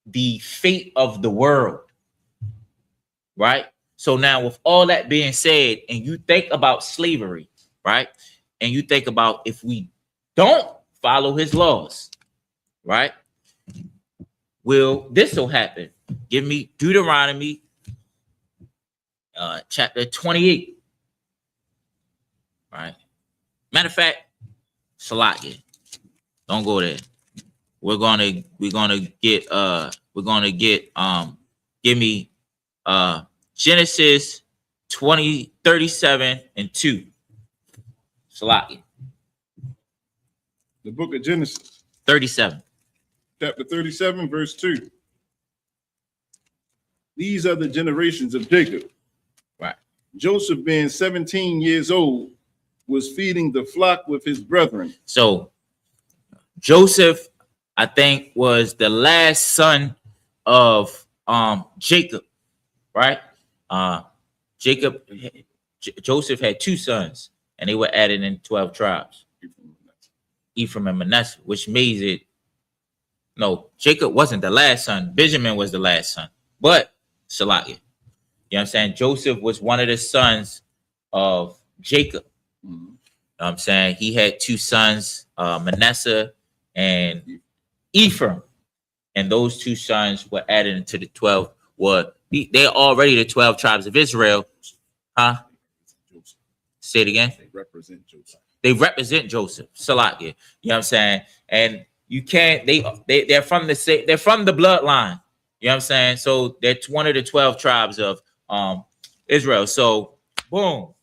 the fate of the world, right? So now with all that being said, and you think about slavery, right? And you think about if we don't follow his laws, right? This will happen. Give me Deuteronomy chapter 28. Right. Matter of fact, Salakia. Don't go there. We're gonna get give me Genesis 37:2. Salakia. The book of Genesis 37. Chapter 37, verse 2. These are the generations of Jacob. Right. Joseph, being 17 years old, was feeding the flock with his brethren. So Joseph, I think, was the last son of Jacob, right? Joseph had two sons, and they were added in 12 tribes, Ephraim and Manasseh, which made it No, Jacob wasn't the last son. Benjamin was the last son. But Salakia, you know what I'm saying? Joseph was one of the sons of Jacob. You know what I'm saying? He had two sons, Manasseh and Ephraim. And those two sons were added into the 12. They're already the 12 tribes of Israel. Huh? Say it again. They represent Joseph. They represent Joseph. Salakia. You know what I'm saying? And you can't, they're from the bloodline. You know what I'm saying? So they're one of the 12 tribes of Israel. So boom.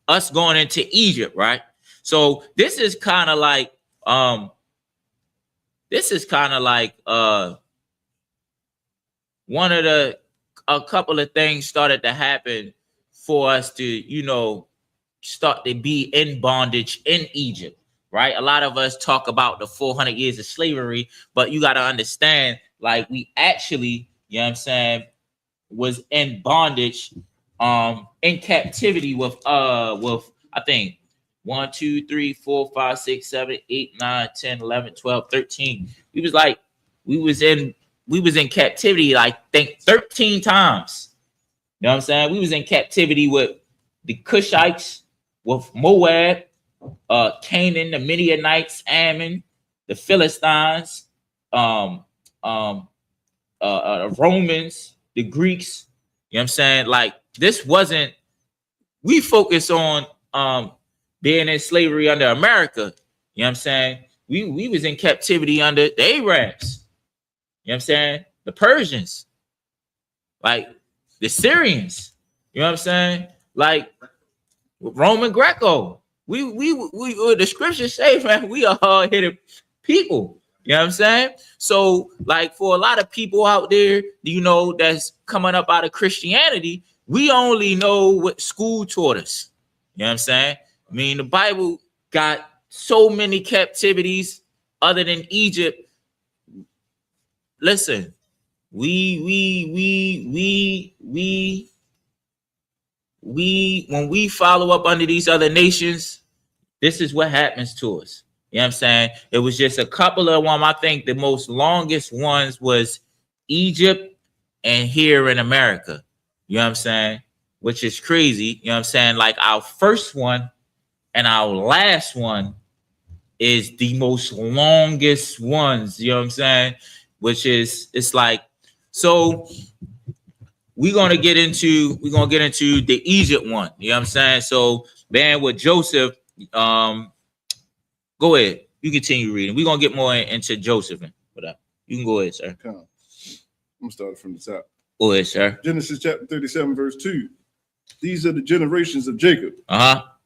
Us going into Egypt, right? So this is kind of like a couple of things started to happen for us to, you know, start to be in bondage in Egypt, right? A lot of us talk about the 400 years of slavery, but you got to understand, like, we actually, you know what I'm saying, was in bondage, in captivity with I think 1, 2, 3, 4, 5, 6, 7, 8, 9, 10, 11, 12, 13. We was in captivity, like, think 13 times. You know what I'm saying? We was in captivity with the Cushites, with Moab, Canaan, the Midianites, Ammon, the Philistines, the Romans, the Greeks. You know what I'm saying? Like, this wasn't, we focus on being in slavery under America. You know what I'm saying? We was in captivity under the Arabs. You know what I'm saying? The Persians, like the Syrians. You know what I'm saying? Like Roman Greco. We the scriptures say, man, we are hard-headed people. You know what I'm saying? So, like, for a lot of people out there, you know, that's coming up out of Christianity, we only know what school taught us. You know what I'm saying? I mean, the Bible got so many captivities other than Egypt. Listen, when we follow up under these other nations, this is what happens to us. You know what I'm saying? It was just a couple of them. I think the most longest ones was Egypt and here in America. You know what I'm saying? Which is crazy. You know what I'm saying? Like, our first one and our last one is the most longest ones. You know what I'm saying? Which is, it's like, so we're gonna get into the Egypt one. You know what I'm saying? So, man, with Joseph, go ahead. You continue reading. We're gonna get more into Joseph. But you can go ahead, sir. I'm gonna start from the top. Go ahead, sir. Genesis chapter 37, verse 2. These are the generations of Jacob.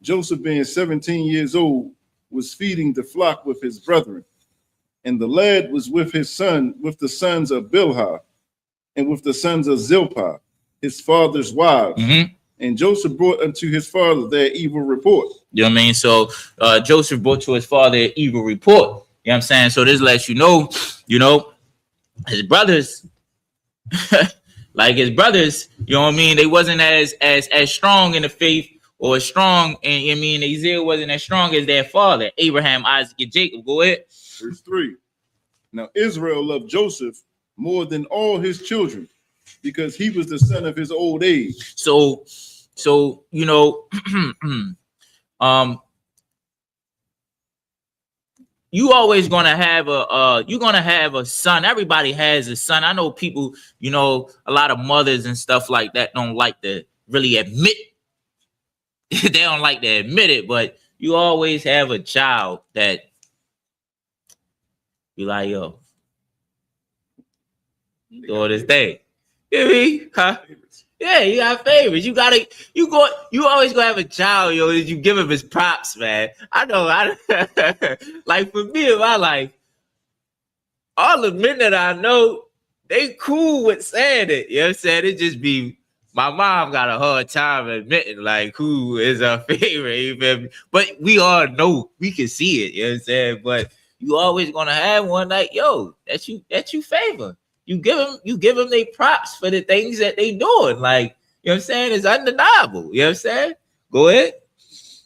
Joseph, being 17 years old, was feeding the flock with his brethren, and the lad was with his son, with the sons of Bilhah, and with the sons of Zilpah, his father's wives. And Joseph brought unto his father their evil report. You know what I mean? So Joseph brought to his father an evil report. You know what I'm saying? So this lets you know, his brothers, like his brothers, you know what I mean? They wasn't as strong in the faith, or strong, and I mean, their zeal wasn't as strong as their father, Abraham, Isaac, and Jacob. Go ahead. Verse 3. Now Israel loved Joseph more than all his children, because he was the son of his old age. So you know, you always gonna have a son. Everybody has a son. I know people, you know, a lot of mothers and stuff like that don't like to really admit they don't like to admit it, but you always have a child that be like, yo, doing this thing. You know what I mean? Huh? Yeah, you got favorites. You always gonna have a child, yo, that you give him his props, man. I know, like, for me in my life, all the men that I know, they cool with saying it. You know what I'm saying? It just be, my mom got a hard time admitting, like, who is her favorite, you feel me? But we all know, we can see it, you know what I'm saying? But you always gonna have one like, yo, that you favor. You give them their props for the things that they doing. Like, you know what I'm saying? It's undeniable. You know what I'm saying? Go ahead.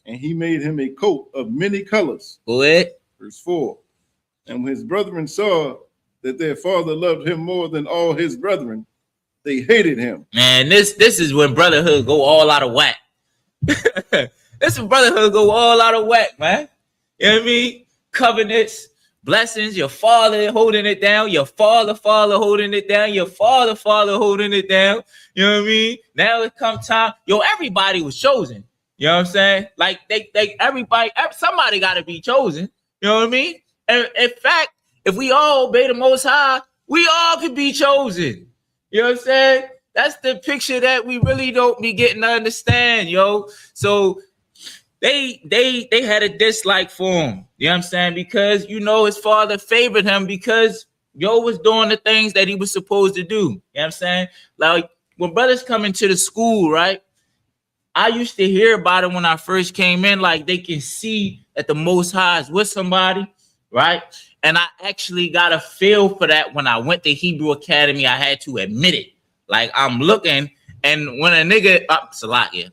And he made him a coat of many colors. Go ahead. Verse 4. And when his brethren saw that their father loved him more than all his brethren, they hated him. Man, this is when brotherhood go all out of whack. This is brotherhood go all out of whack, man. You know what I mean? Covenants, blessings, your father holding it down, your father holding it down, your father holding it down. You know what I mean? Now it come time. Yo, everybody was chosen. You know what I'm saying? Like everybody, somebody got to be chosen. You know what I mean? And in fact, if we all obey the Most High, we all could be chosen. You know what I'm saying? That's the picture that we really don't be getting to understand, yo. So they had a dislike for him. You know what I'm saying? Because, you know, his father favored him because yo was doing the things that he was supposed to do. You know what I'm saying? Like when brothers come into the school, right? I used to hear about it when I first came in, like they can see that the Most High is with somebody, right? And I actually got a feel for that when I went to Hebrew Academy. I had to admit it. Like I'm looking, and when a nigga, Salakia,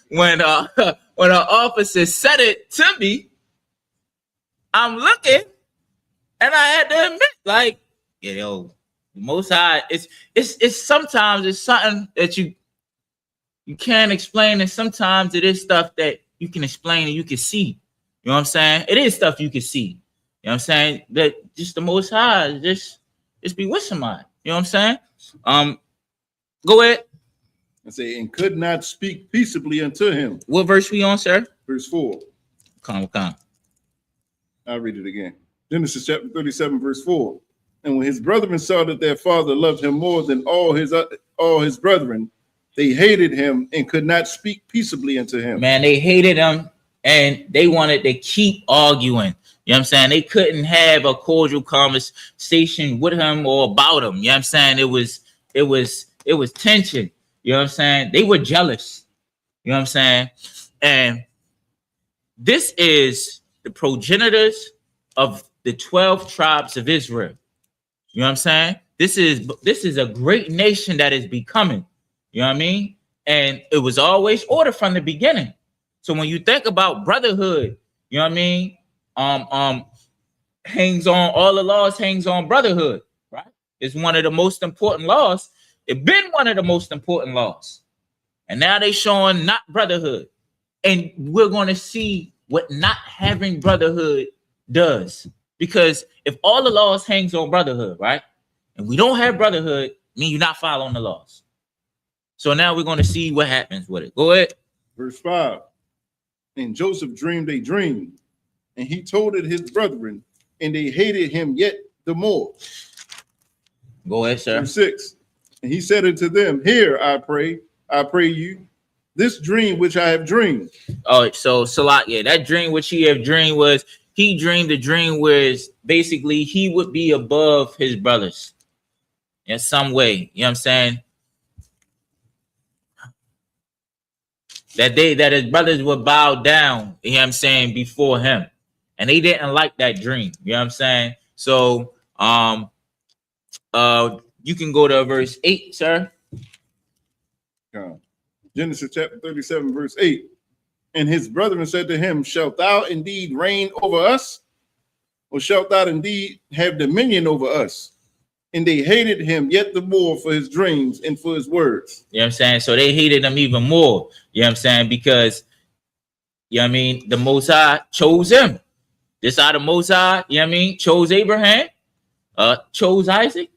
when an officer said it to me, I'm looking, and I had to admit, like, you know, the Most High, it's sometimes it's something that you can't explain, and sometimes it is stuff that you can explain and you can see. You know what I'm saying? It is stuff you can see. You know what I'm saying? That just the Most High, just be with somebody. You know what I'm saying? Go ahead. And say, and could not speak peaceably unto him. What verse we on, sir? Verse 4. Come. I'll read it again. Genesis chapter 37, verse 4. And when his brethren saw that their father loved him more than all his brethren, they hated him and could not speak peaceably unto him. Man, they hated him and they wanted to keep arguing. You know what I'm saying? They couldn't have a cordial conversation with him or about him. You know what I'm saying? It was tension. You know what I'm saying? They were jealous. You know what I'm saying? And this is the progenitors of the 12 tribes of Israel. You know what I'm saying? This is a great nation that is becoming. You know what I mean? And it was always order from the beginning. So when you think about brotherhood, you know what I mean? Hangs on, all the laws hangs on brotherhood, right? It's one of the most important laws. It's been one of the most important laws. And now they showing not brotherhood. And we're going to see what not having brotherhood does. Because if all the laws hangs on brotherhood, right? And we don't have brotherhood, mean you're not following the laws. So now we're going to see what happens with it. Go ahead. Verse 5. And Joseph dreamed a dream, and he told it his brethren, and they hated him yet the more. Go ahead, sir. Verse 6. And he said unto them, Hear, I pray you, this dream which I have dreamed. Oh, so Salat, yeah, that dream which he have dreamed was, he dreamed a dream where basically he would be above his brothers in some way. You know what I'm saying? That his brothers would bow down, you know what I'm saying, before him. And they didn't like that dream. You know what I'm saying? So you can go to verse 8, sir. Genesis chapter 37, verse 8. And his brethren said to him, Shalt thou indeed reign over us? Or shalt thou indeed have dominion over us? And they hated him yet the more for his dreams and for his words. You know what I'm saying? So they hated him even more. You know what I'm saying? Because, you know what I mean? The Most High chose him. This out of Most High, you know what I mean? Chose Abraham, chose Isaac,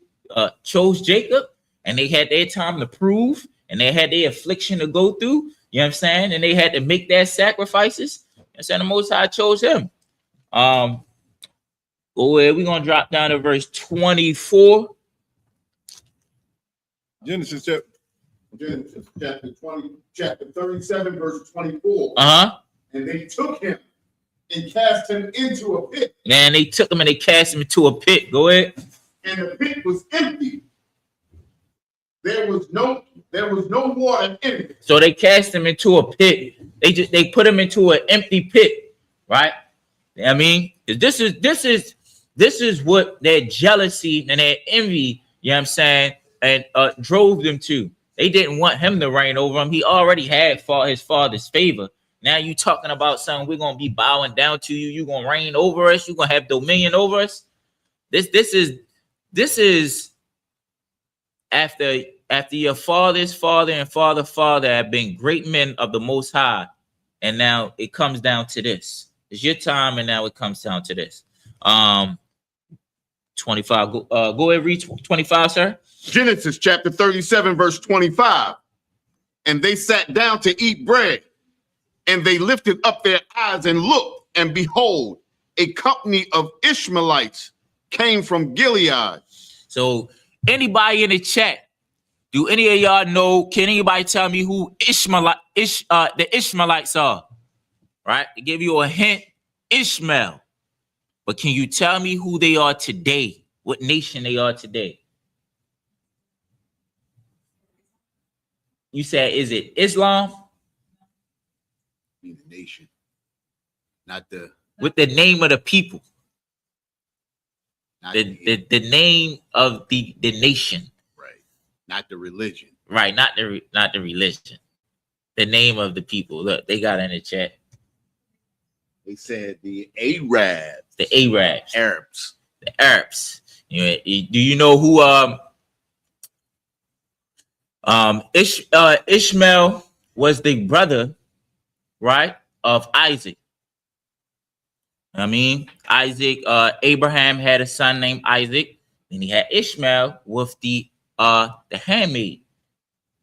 chose Jacob. And they had their time to prove. And they had their affliction to go through. You know what I'm saying? And they had to make their sacrifices. You know what I'm saying? The Most High chose him. We're going to drop down to verse 24. Genesis chapter 20, chapter 37, verse 24. And they took him and cast him into a pit. Man, they took him and they cast him into a pit. Go ahead. And the pit was empty. There was no water in it. So they cast him into a pit. They put him into an empty pit, right? I mean, this is what their jealousy and their envy, you know what I'm saying, and drove them to. They didn't want him to reign over them. He already had his father's favor. Now you talking about something, we're going to be bowing down to you. You're going to reign over us. You're going to have dominion over us. This is after your father's father and father have been great men of the Most High, and now it comes down to this. It's your time, and now it comes down to this. 25. Go ahead, read 25, sir. Genesis chapter 37, verse 25. And they sat down to eat bread, and they lifted up their eyes and looked, and behold, a company of Ishmaelites came from Gilead. So anybody in the chat, do any of y'all know, can anybody tell me who the Ishmaelites are? Right? To give you a hint, Ishmael. But can you tell me who they are today? What nation they are today? You said, is it Islam? The nation, not the. With the name of the people. The name of the nation. Right. Not the religion. Right. Not the religion. The name of the people. Look, they got in the chat. They said the Arabs. The Arabs. Arabs. The Arabs. Do you know who Ishmael was the brother, right, of Isaac? I mean, Isaac, Abraham had a son named Isaac, and he had Ishmael with the handmaid.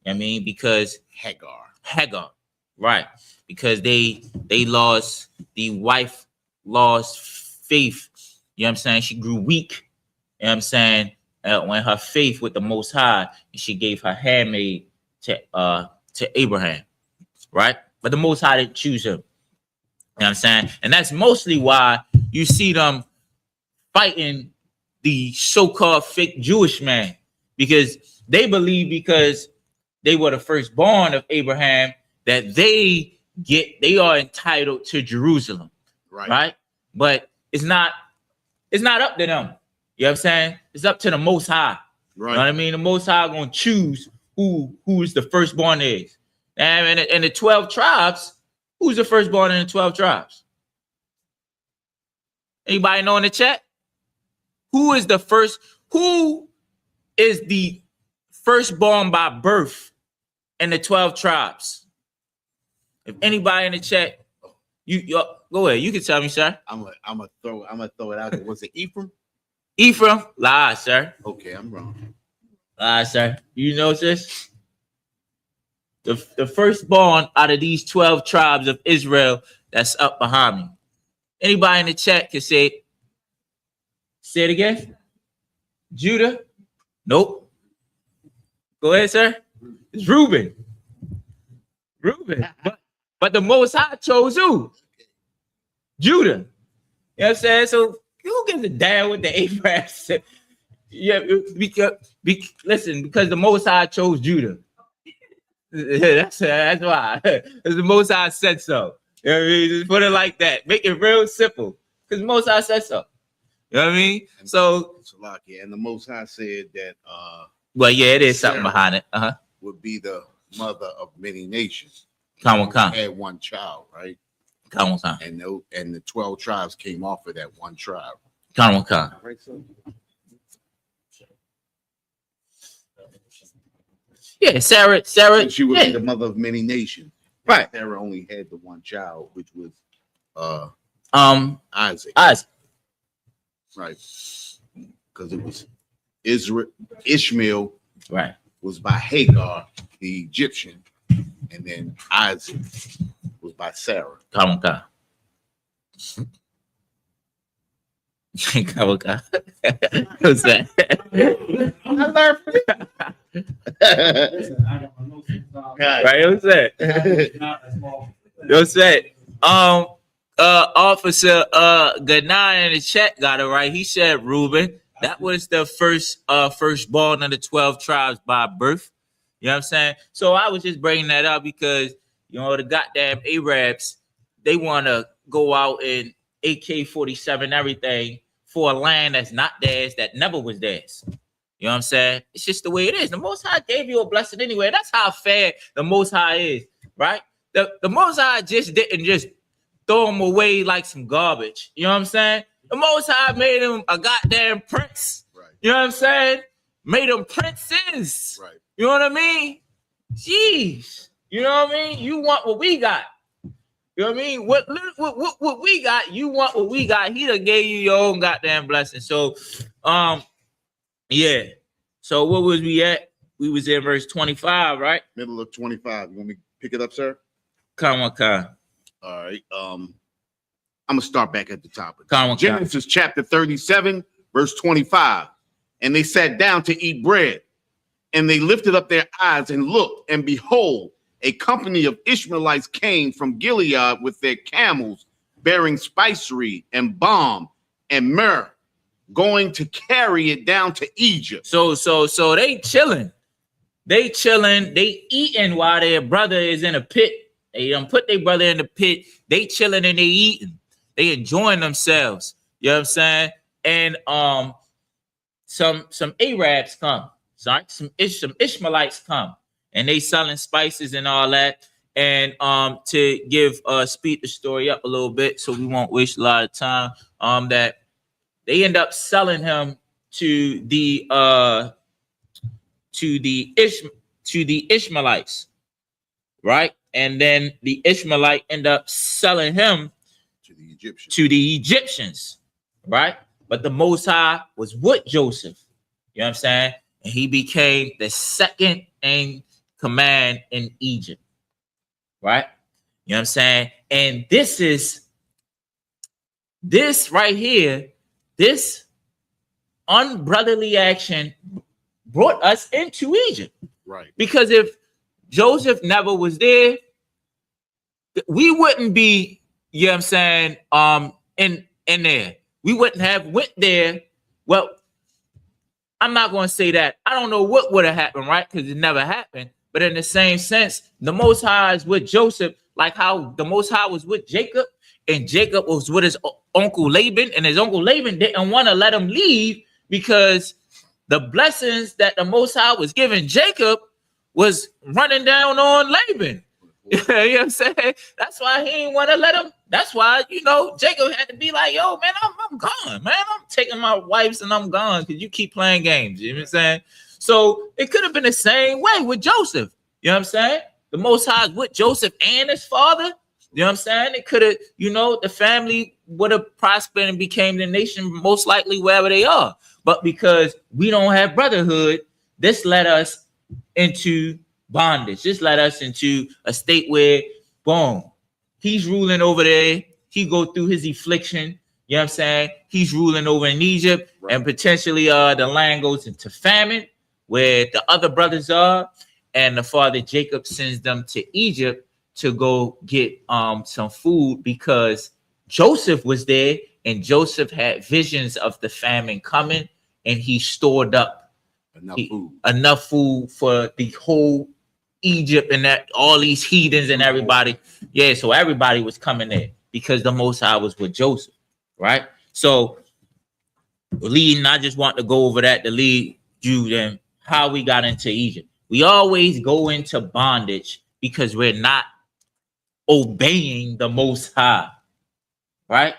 I mean, because Hagar, right? Because the wife lost faith. You know what I'm saying? She grew weak. You know what I'm saying? When her faith with the Most High, and she gave her handmaid to Abraham, right? But the Most High didn't choose him. You know what I'm saying? And that's mostly why you see them fighting the so-called fake Jewish man, because they believe because they were the firstborn of Abraham that they are entitled to Jerusalem, right? But it's not up to them. You know what I'm saying? It's up to the Most High. Right. You know what I mean? The Most High gonna choose who's the firstborn is. And in the 12 tribes, who's the firstborn in the 12 tribes? Anybody know in the chat? Who is the firstborn by birth in the 12 tribes? If anybody in the chat, you go ahead. You can tell me, sir. I'm gonna throw it out there. Was it Ephraim? Ephraim? Lie, sir. Okay, I'm wrong. Lie, sir. You know this? The firstborn out of these 12 tribes of Israel that's up behind me. Anybody in the chat can say it. Say it again. Judah? Nope. Go ahead, sir. It's Reuben. But the Most High chose who? Judah. You know what I'm saying? So who gives a damn what the Abraham said? Yeah, because the Most High chose Judah. That's why. Because the Most High said so. You know what I mean? Just put it like that. Make it real simple. Because the Most High said so. You know what I mean? So and the Most High said that well, yeah, it is something behind it. Would be the mother of many nations. Had one child, right? And the 12 tribes came off of that one tribe. Right, so? Yeah, Sarah. And she would be the mother of many nations. Right. Sarah only had the one child, which was Isaac. Right. Because it was Ishmael. Right. Was by Hagar, the Egyptian, and then Isaac was by Sarah. What's that? I learned from right, what's that? What's that? Officer Ganai in the chat got it right. He said Reuben. That was the firstborn of the 12 tribes by birth. You know what I'm saying? So I was just bringing that up because, you know, the goddamn Arabs, they want to go out and AK-47 everything for a land that's not theirs, that never was theirs. You know what I'm saying? It's just the way it is. The Most High gave you a blessing anyway. That's how fair the Most High is, right? The Most High just didn't just throw them away like some garbage. You know what I'm saying? The Most High made him a goddamn prince. Right. You know what I'm saying? Made them princes. Right. You know what I mean? Jeez. You know what I mean? You want what we got. You know what I mean? What we got, you want what we got. He done gave you your own goddamn blessing. So, yeah. So what was we at? We was in verse 25, right? Middle of 25. You want me to pick it up, sir? Come on. All right. I'm gonna start back at the top. Come. Genesis chapter 37, verse 25. And they sat down to eat bread, and they lifted up their eyes and looked, and behold, a company of Ishmaelites came from Gilead with their camels, bearing spicery and balm and myrrh, going to carry it down to Egypt. So they chilling. They eating while their brother is in a pit. They done put their brother in the pit. They chilling and they eating. They enjoying themselves. You know what I'm saying? And some Arabs come. Sorry, some Ishmaelites come, and they selling spices and all that. And to give speed the story up a little bit, so we won't waste a lot of time. That they end up selling him to the Ishmaelites, right? And then the Ishmaelite end up selling him to the Egyptians, right? But the Most High was with Joseph. You know what I'm saying? And he became the second in command in Egypt, right? You know what I'm saying? And this right here, this unbrotherly action brought us into Egypt. Right. Because if Joseph never was there, we wouldn't be, you know what I'm saying, in there. We wouldn't have went there. Well, I'm not going to say that. I don't know what would have happened, right? Because it never happened. But in the same sense, the Most High is with Joseph, like how the Most High was with Jacob, and Jacob was with his uncle Laban, and his uncle Laban didn't want to let him leave because the blessings that the Most High was giving Jacob was running down on Laban. You know what I'm saying? That's why he didn't want to let him. That's why, you know, Jacob had to be like, yo, man, I'm gone, man. I'm taking my wives and I'm gone because you keep playing games. You know what I'm saying? So it could have been the same way with Joseph. You know what I'm saying? The Most High is with Joseph and his father. You know what I'm saying? It could have, you know, the family would have prospered and became the nation most likely wherever they are. But because we don't have brotherhood, this led us into bondage. This led us into a state where, boom, he's ruling over there. He go through his affliction. You know what I'm saying? He's ruling over in Egypt, right. And potentially the land goes into famine where the other brothers are. And the father Jacob sends them to Egypt to go get some food because Joseph was there and Joseph had visions of the famine coming and he stored up enough food for the whole Egypt and that all these heathens and everybody. Yeah, so everybody was coming there because the Most High was with Joseph, right? So leading, I just want to go over that to lead you then how we got into Egypt. We always go into bondage because we're not obeying the Most High, right?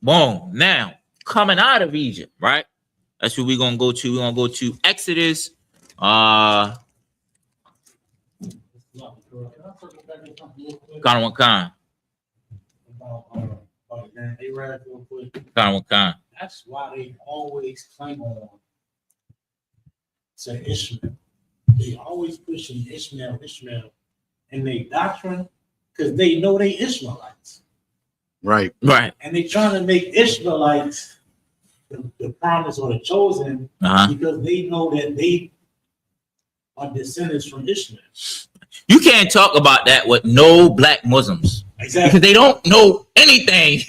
Boom. Now, coming out of Egypt, right? That's what we're going to go to. We're going to go to Exodus. That's why they always cling on to Ishmael. They always pushing Ishmael, in their doctrine because they know they Ishmaelites. Right. And they trying to make Ishmaelites the promise or the chosen because they know that they are descendants from Ishmael. You can't talk about that with no black Muslims. Exactly. Because they don't know anything.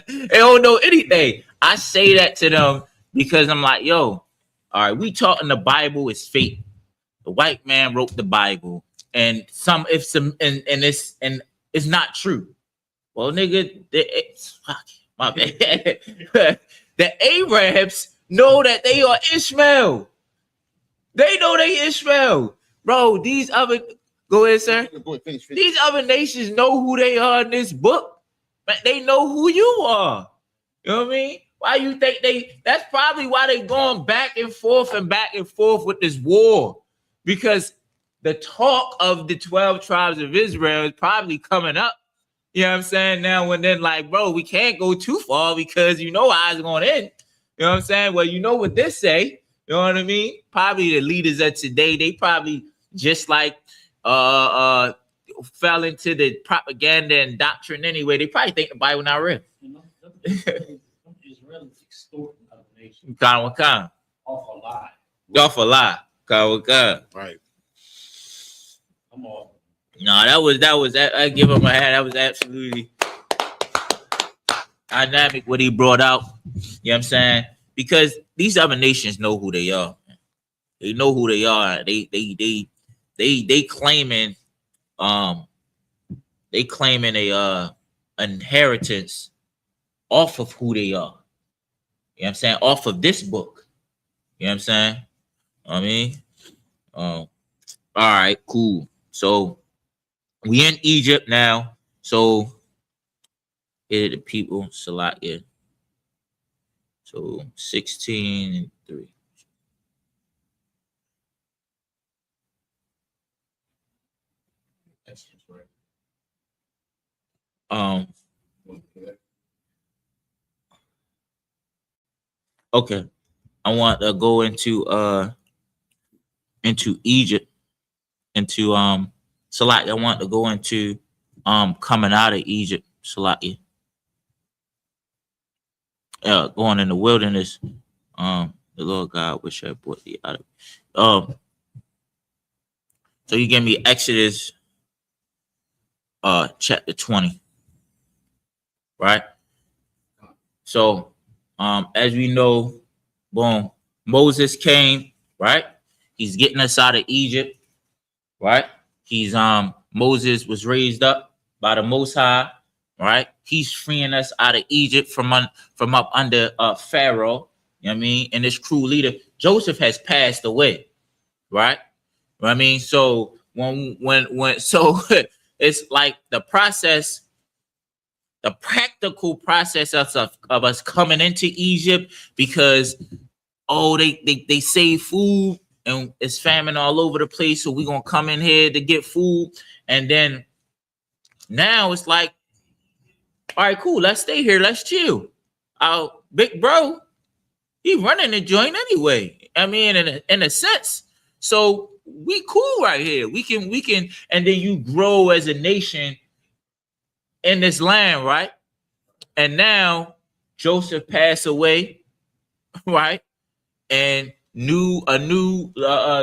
They don't know anything. I say that to them because I'm like, yo, all right, we talking the Bible is fake. The white man wrote the Bible, and it's not true. Well, nigga, my bad. The Arabs know that they are Ishmael. They know they Ishmael, bro. These other go ahead, sir. Finish. These other nations know who they are in this book. Man, they know who you are. You know what I mean? Why you think that's probably why they going back and forth with this war. Because the talk of the 12 tribes of Israel is probably coming up. You know what I'm saying? Now and then, like, bro, we can't go too far because you know how it's going to end. You know what I'm saying? Well, you know what this say. You know what I mean? Probably the leaders of today, they probably just like fell into the propaganda and doctrine anyway. They probably think the Bible not real. You know, Israelis extorting other nations. Kind. Off a lie. Off a lie. Kind. Right. Come on. No, that was I give him a hand. That was absolutely dynamic what he brought out. You know what I'm saying? Because these other nations know who they are. They know who they are. They claiming a inheritance off of who they are. You know what I'm saying? Off of this book. You know what I'm saying? I mean, all right, cool. So we in Egypt now. So here are the people selected. So 16 and 3. That's just right. Okay. I want to go into Egypt, into Salaki. I want to go into coming out of Egypt, Salaki. Going in the wilderness, the Lord God which I brought thee out of. So you give me Exodus chapter 20. Right? So as we know, boom, Moses came, right? He's getting us out of Egypt, right? Moses was raised up by the Most High, right? He's freeing us out of Egypt from up under Pharaoh, you know what I mean? And this cruel leader, Joseph, has passed away, right? You know what I mean? So so it's like the practical process of us coming into Egypt, because they save food and it's famine all over the place, so we're gonna come in here to get food. And then now it's like, all right, cool, let's stay here, let's chill. Our big bro, he running the joint anyway. I mean, in a sense. So we cool right here. We can, and then you grow as a nation in this land, right? And now Joseph passed away, right? And a new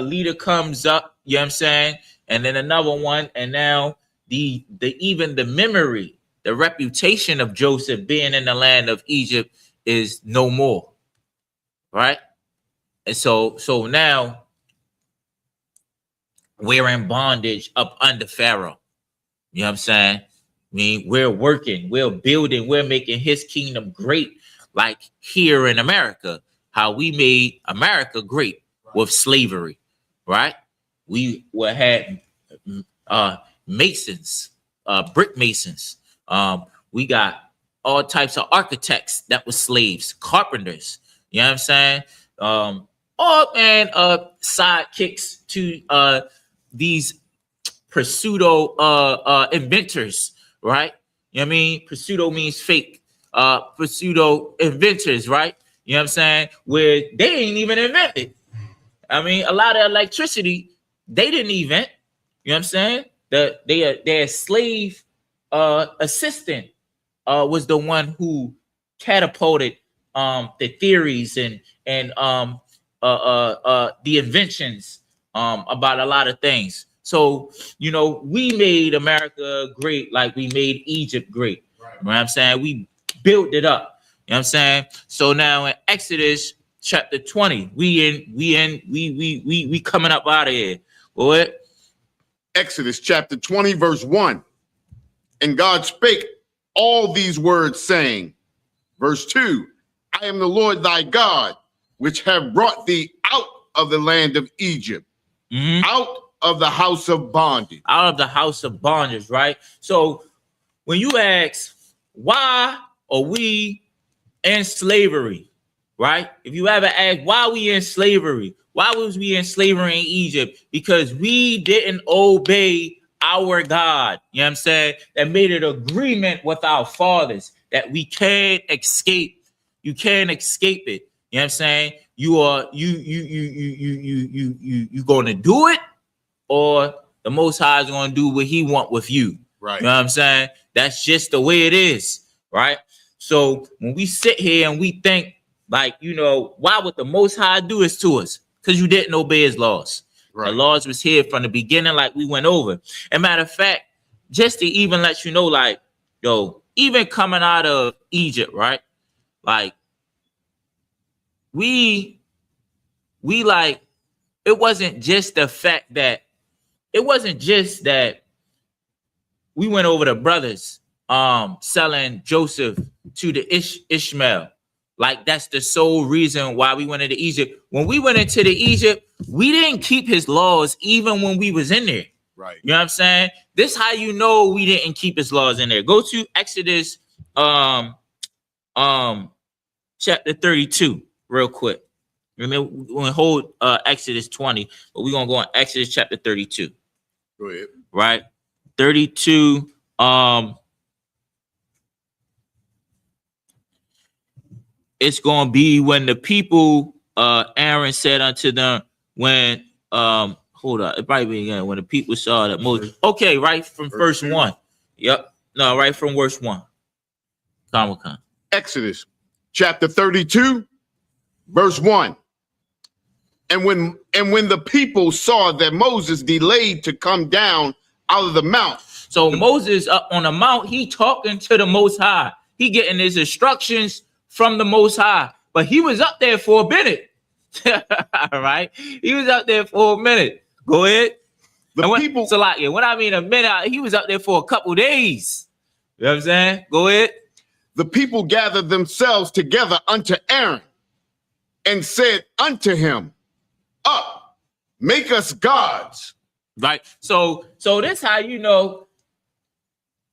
leader comes up, you know what I'm saying? And then another one, and now the memory, the reputation of Joseph being in the land of Egypt is no more, right? And so now we're in bondage up under Pharaoh. You know what I'm saying? I mean, we're working, we're building, we're making his kingdom great, like here in America, how we made America great with slavery, right? We had masons, brick masons. We got all types of architects that were slaves, carpenters. You know what I'm saying? Sidekicks to these pseudo inventors, right? You know what I mean? Pseudo means fake. Pseudo inventors, right? You know what I'm saying? Where they ain't even invented. I mean, a lot of electricity they didn't invent. You know what I'm saying? Their slave assistant was the one who catapulted the theories and the inventions about a lot of things. So, you know, we made America great like we made Egypt great. Right. You know what I'm saying? We built it up. You know what I'm saying? So now in Exodus chapter 20, we coming up out of here. What? Exodus chapter 20, verse 1. And God spake all these words, saying, verse 2, I am the Lord thy God, which have brought thee out of the land of Egypt, out of the house of bondage. Out of the house of bondage, right? So when you ask, why are we in slavery, right? If you ever ask why we in slavery, why was we in slavery in Egypt? Because we didn't obey our God. You know what I'm saying? That made an agreement with our fathers that we can't escape. You can't escape it. You know what I'm saying? You gonna do it, or the Most High is gonna do what He want with you. Right. You know what I'm saying? That's just the way it is, right? So when we sit here and we think, like, you know, why would the Most High do this to us? Because you didn't obey His laws. Right. The laws was here from the beginning, like we went over. And matter of fact, just to even let you know, like, yo, even coming out of Egypt, right? Like, we like, it wasn't just the fact that, it wasn't just that we went over the brothers selling Joseph to the Ishmael. Like, that's the sole reason why we went into Egypt. When we went into the Egypt, we didn't keep His laws even when we was in there. Right. You know what I'm saying? This how you know we didn't keep His laws in there. Go to Exodus chapter 32 real quick. Remember, we're gonna hold Exodus 20, but we're gonna go on Exodus chapter 32. Go ahead. Right? 32. It's gonna be when the people, Aaron said unto them, when hold up, it probably be again when the people saw that Moses. Okay, right from verse 1. Yep. No, right from verse 1. Come. Exodus chapter 32, verse 1. And when the people saw that Moses delayed to come down out of the mount. So Moses up on the mount, he talking to the Most High. He getting his instructions from the Most High. But he was up there for a minute. All right. He was up there for a minute. Go ahead. People. So like, when I mean a minute, he was up there for a couple days. You know what I'm saying? Go ahead. The people gathered themselves together unto Aaron and said unto him, up, make us gods. Right. So that's how you know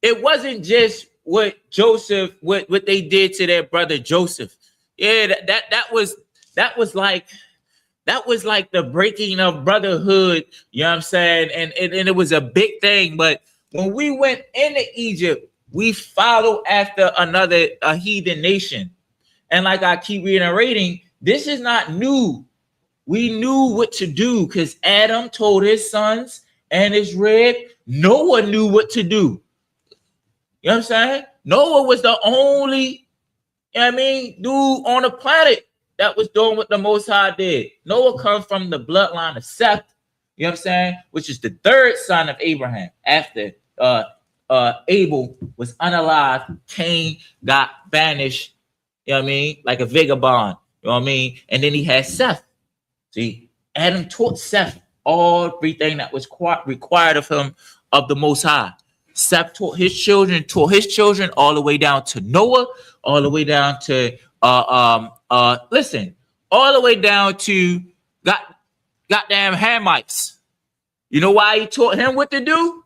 it wasn't just what Joseph, what they did to their brother Joseph. Yeah, that was like the breaking of brotherhood. You know what I'm saying? And it was a big thing. But when we went into Egypt, we followed after a heathen nation. And like I keep reiterating, this is not new. We knew what to do because Adam told his sons and his rib. Noah knew what to do. You know what I'm saying? Noah was the only, dude on the planet that was doing what the Most High did. Noah comes from the bloodline of Seth, you know what I'm saying? Which is the third son of Abraham. After Abel was unalive, Cain got banished, you know what I mean? Like a vagabond, you know what I mean? And then he had Seth. See, Adam taught Seth everything that was required of him of the Most High. Seth taught his children all the way down to Noah, all the way down to all the way down to goddamn Hamites. You know why he taught him what to do?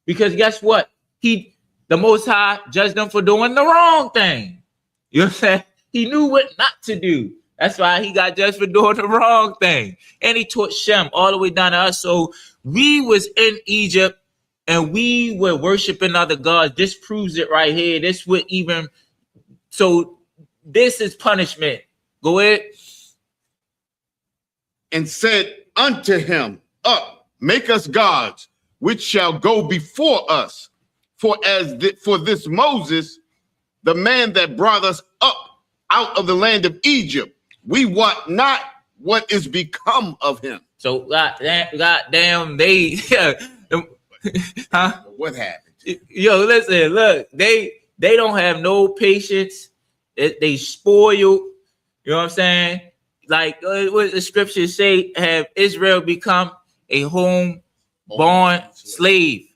Because guess what? The Most High judged them for doing the wrong thing. You know what I'm saying? He knew what not to do. That's why he got judged for doing the wrong thing. And he taught Shem all the way down to us. So we was in Egypt and we were worshiping other gods. This proves it right here. This is punishment. Go ahead. And said unto him, up, make us gods, which shall go before us. For this Moses, the man that brought us up out of the land of Egypt, we want not what is become of him. So goddamn, they huh? What happened? Yo, listen, look, they don't have no patience. They spoil. You know what I'm saying? Like what the scriptures say, have Israel become a home-born slave?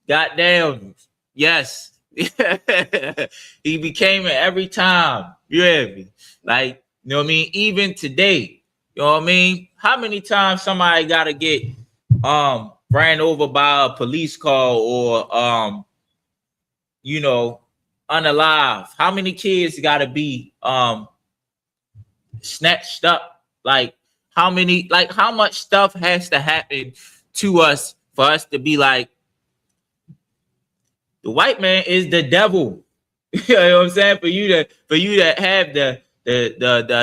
Goddamn, yes. He became it every time. You hear me? Like, you know what I mean? Even today, you know what I mean? How many times somebody gotta get ran over by a police car or unalive? How many kids got to be snatched up? Like how much stuff has to happen to us for us to be like, the white man is the devil? You know what I'm saying? For you to have the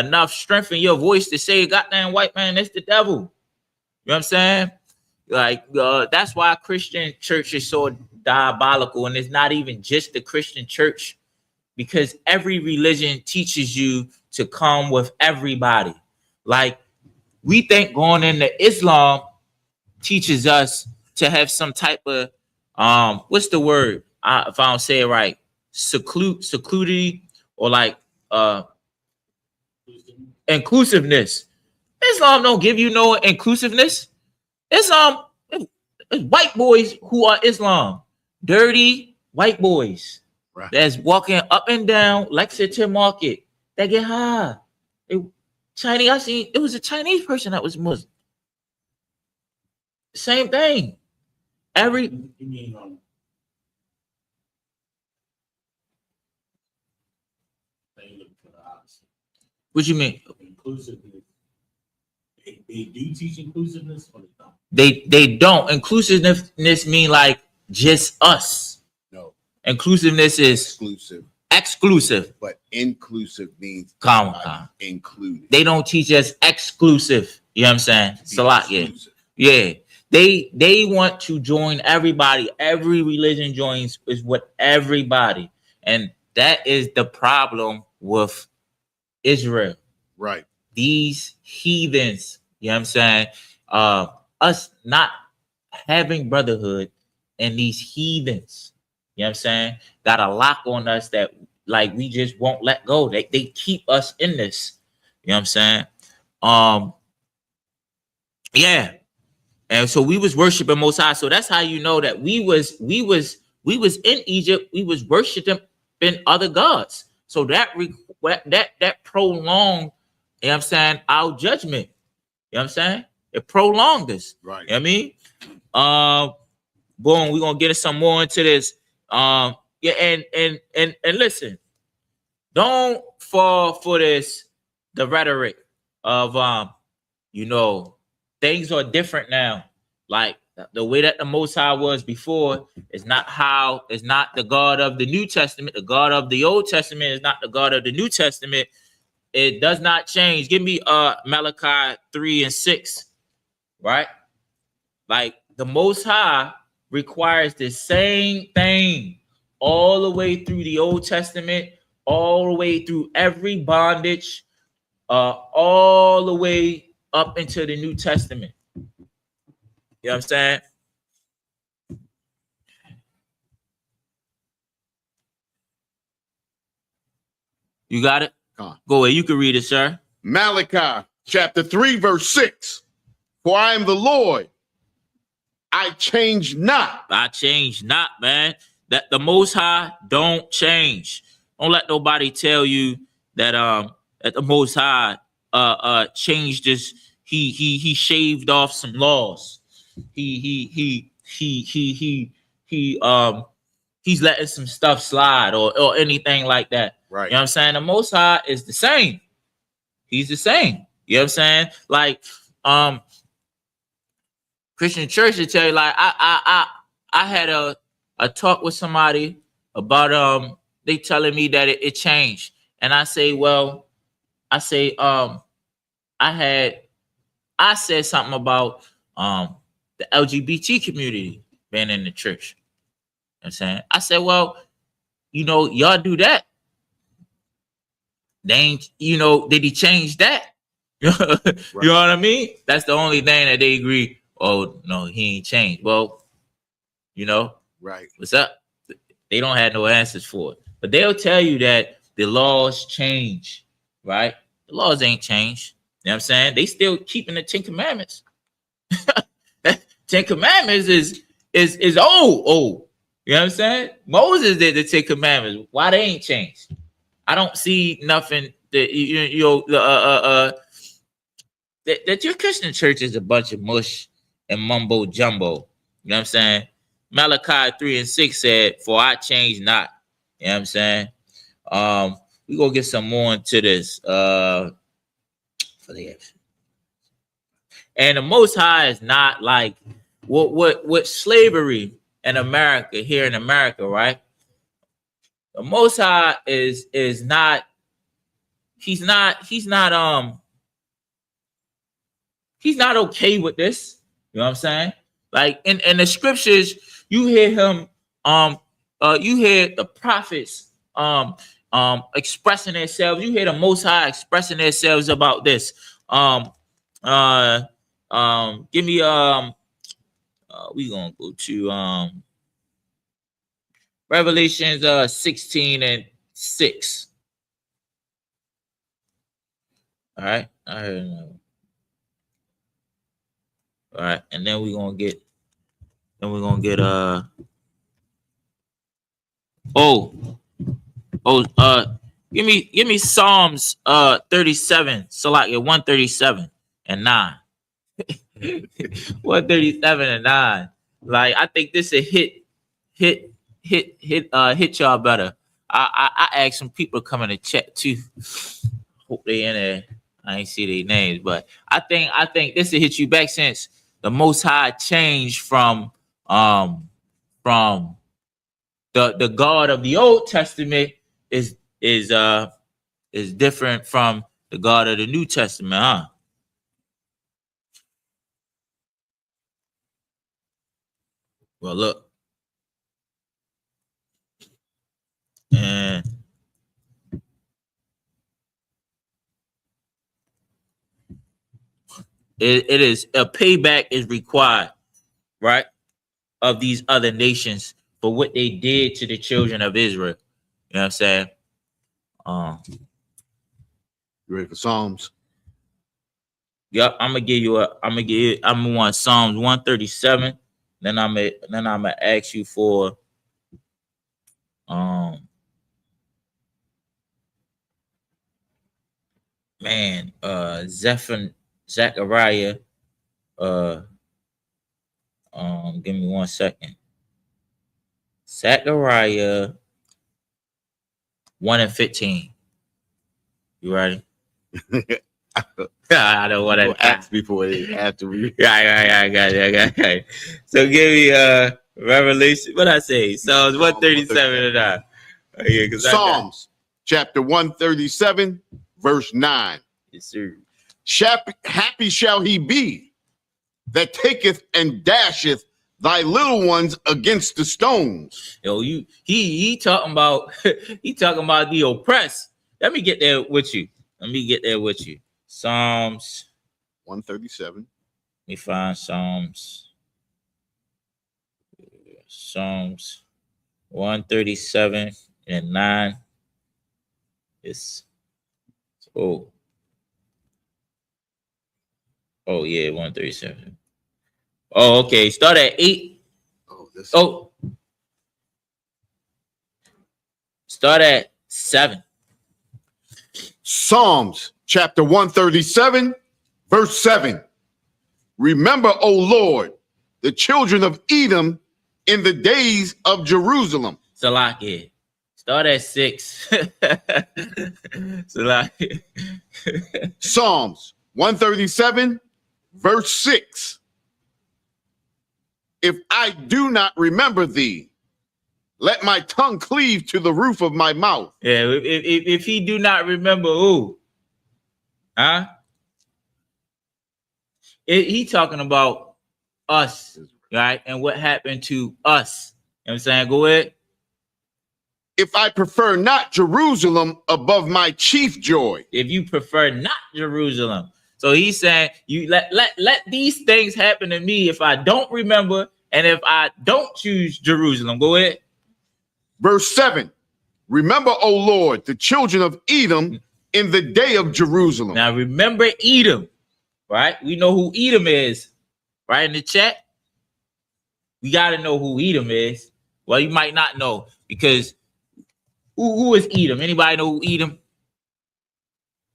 enough strength in your voice to say, goddamn white man, that's the devil. You know what I'm saying? Like that's why Christian church is so diabolical, and it's not even just the Christian church, because every religion teaches you to come with everybody. Like we think going into Islam teaches us to have some type of what's the word? If I don't say it right, secluded, or like inclusiveness. Islam don't give you no inclusiveness. It's white boys who are Islam, dirty white boys, right, that's walking up and down Lexington Market. They get high. Chinese. I seen it was a Chinese person that was Muslim. Same thing. What you mean? Inclusiveness. They do teach inclusiveness, or they don't? They don't. Inclusiveness mean like just us. No. Inclusiveness is exclusive. But inclusive means included. They don't teach us exclusive. You know what I'm saying? It's a lot, yeah. They want to join everybody. Every religion joins is with everybody. And that is the problem with Israel. Right. These heathens, you know what I'm saying? Us not having brotherhood and these heathens, you know what I'm saying, got a lock on us that like we just won't let go. They keep us in this. You know what I'm saying? Yeah. And so we was worshiping Most High. So that's how you know that we was in Egypt. We was worshiping other gods. So that prolonged, you know what I'm saying, our judgment. You know what I'm saying? It prolonged us. Right. You know what I mean? Boom, we're gonna get some more into this. Yeah, and listen, don't fall for the rhetoric of you know, things are different now. Like the way that the Most High was before is not the God of the New Testament. The God of the Old Testament is not the God of the New Testament. It does not change. Give me Malachi 3:6, right? Like the Most High requires the same thing all the way through the Old Testament, all the way through every bondage, all the way up into the New Testament. You know what I'm saying? You got it? Go ahead. You can read it, sir. Malachi chapter 3, verse 6. For I am the Lord. I change not. I change not, man. That the Most High don't change. Don't let nobody tell you that that the Most High changed this. He shaved off some laws. He's letting some stuff slide or anything like that. Right. You know what I'm saying? The Most High is the same. He's the same. You know what I'm saying? Like Christian church will tell you, like, I had a talk with somebody about they telling me that it changed. And I say, well, I said something about the LGBT community being in the church. You know what I'm saying? I said, well, you know, y'all do that. They ain't, you know, did he change that? You know what I mean? That's the only thing that they agree. Oh, no, he ain't changed. Well, you know, right. What's up? They don't have no answers for it. But they'll tell you that the laws change, right? The laws ain't changed. You know what I'm saying? They still keeping the 10 Commandments. 10 Commandments is old. You know what I'm saying? Moses did the 10 Commandments. Why they ain't changed? I don't see nothing that that your Christian church is a bunch of mush and mumbo jumbo. You know what I'm saying? Malachi 3:6 said, "For I change not. You know what I'm saying? We gonna get some more into this. For the and the Most High is not like what slavery in America, here in America, right? The Most High is not, he's not okay with this. You know what I'm saying? Like in the scriptures, you hear him, you hear the prophets expressing themselves. You hear the Most High expressing themselves about this. Give me we gonna go to Revelations 16:6. All right, all right, and then we're gonna get give me Psalms 37, so like 137 and 9. 137 and 9. Like, I think this will hit y'all better. I asked some people to come in the chat too. Hope they in there. I ain't see their names, but I think this will hit you back, since the Most High changed from the God of the Old Testament is different from the God of the New Testament, huh? Well, look, and it is a payback is required, right, of these other nations for what they did to the children of Israel. You know what I'm saying? You ready for Psalms? Yep, I'm gonna want Psalms 137. Then I'm gonna ask you for Zechariah. Give me 1 second. Zechariah 1:15. You ready? I don't want to ask before after we. Yeah, I got it. So give me Revelation. What I say? Psalms 137 and 9. Yeah, Psalms chapter 137, verse 9. Yes, sir. Happy shall he be that taketh and dasheth thy little ones against the stones. Yo, he talking about the oppressed. Let me get there with you. Psalms 137. Let me find Psalms 137 and 9. Oh yeah, 137. Oh, okay. Start at 8. Start at 7. Psalms chapter 137, verse 7. Remember, O Lord, the children of Edom in the days of Jerusalem. Salakia. Start at 6. Salakia. Psalms 137, verse 6. If I do not remember thee, let my tongue cleave to the roof of my mouth. Yeah, if he do not remember who? Huh? He talking about us, right? And what happened to us. You know what I'm saying? Go ahead. If I prefer not Jerusalem above my chief joy. If you prefer not Jerusalem. So he's saying, you let these things happen to me if I don't remember and if I don't choose Jerusalem. Go ahead. Verse 7. Remember, O Lord, the children of Edom in the day of Jerusalem. Now remember Edom, right? We know who Edom is, right? In the chat, we got to know who Edom is. Well, you might not know, because who is Edom? Anybody know who Edom?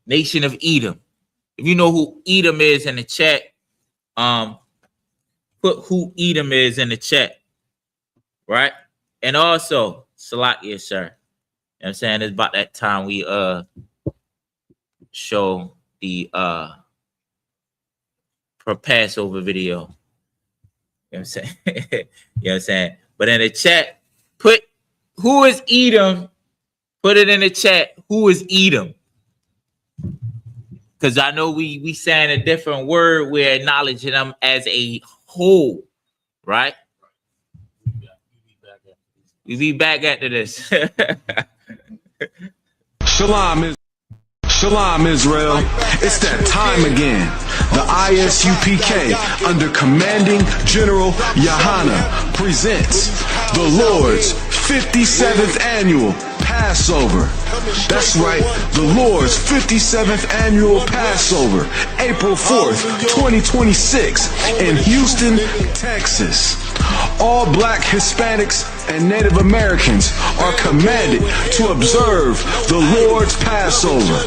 Nation of Edom. If you know who Edom is in the chat, put who Edom is in the chat, right? And also, Salakia, sir. know what I'm saying? It's about that time we show the Passover video. You know what I'm saying? You know what I'm saying? But in the chat, put who is Edom? Put it in the chat. Who is Edom? Because I know we saying a different word. We're acknowledging them as a whole, right? We be back after this. Shalom, Israel. It's that time again. The ISUPK, under Commanding General Yahana, presents the Lord's 57th Annual Passover. That's right, the Lord's 57th Annual Passover, April 4th, 2026, in Houston, Texas. All Black, Hispanics, and Native Americans are commanded to observe the Lord's Passover.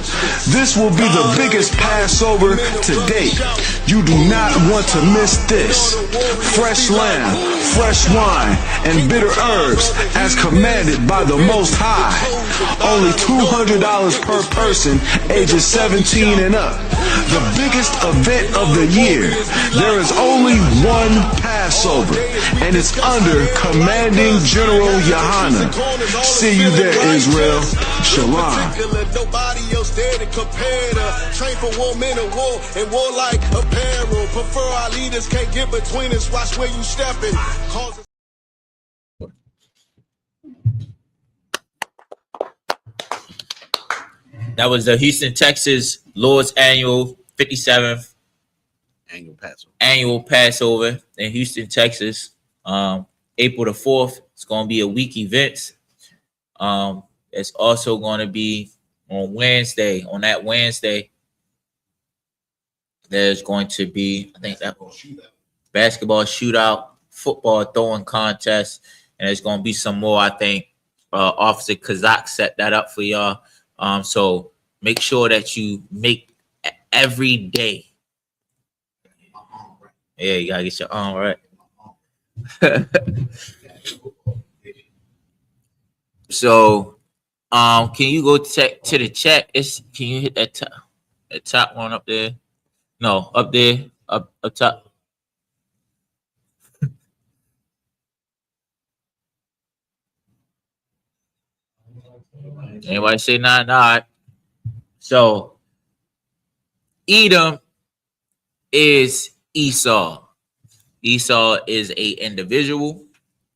This will be the biggest Passover to date. You do not want to miss this. Fresh lamb, fresh wine, and bitter herbs as commanded by the Most High. Only $200 per person ages 17 and up. The biggest event of the year. There is only one Passover, and it's under Commanding General Yahana. See you there, Israel. Shalom. Nobody else there to compare to. Train for war, men of war, and warlike apparel. Prefer our leaders, can't get between us. Watch where you stepping. That was the Houston, Texas Lord's Annual 57th Annual Passover in Houston, Texas. April the 4th. It's going to be a week event. It's also going to be on Wednesday. On that Wednesday, there's going to be, I think, that basketball shootout, football throwing contest, and there's going to be some more. I think Officer Kazak set that up for y'all. So make sure that you make every day. Yeah, you gotta get your arm right. So, can you go to the chat? Can you hit that top one up there? No, up there, up top. Anybody say nah? So, Edom is Esau. Esau is a individual,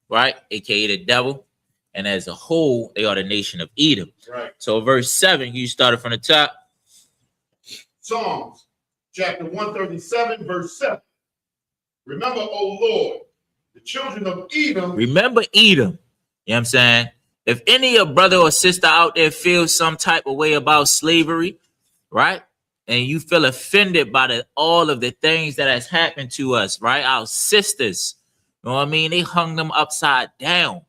right? AKA the devil. And as a whole, they are the nation of Edom. Right. So verse 7, you started from the top. Psalms chapter 137, verse 7. Remember, O Lord, the children of Edom. Remember Edom. You know what I'm saying? If any of your brother or sister out there feels some type of way about slavery, right? And you feel offended by all of the things that has happened to us, right? Our sisters, you know what I mean? They hung them upside down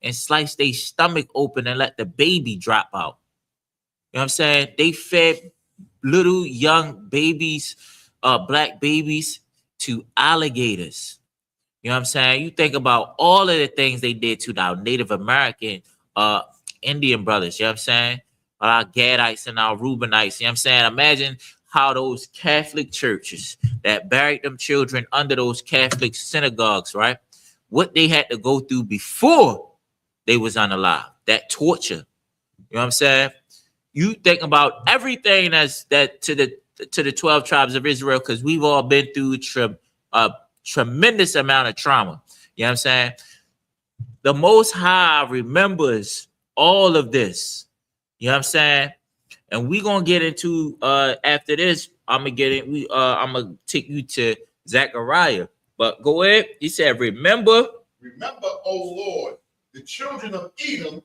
and sliced their stomach open and let the baby drop out. You know what I'm saying? They fed little young babies, black babies, to alligators. You know what I'm saying? You think about all of the things they did to our Native American Indian brothers, you know what I'm saying? Our Gadites and our Reubenites, you know what I'm saying? Imagine how those Catholic churches that buried them children under those Catholic synagogues, right? What they had to go through before they was unalive, that torture. You know what I'm saying? You think about everything that to the 12 tribes of Israel, because we've all been through a tremendous amount of trauma. You know what I'm saying? The Most High remembers all of this. You know what I'm saying? And we're gonna get into after this. I'm gonna take you to Zechariah. But go ahead. He said, remember, O Lord, the children of Edom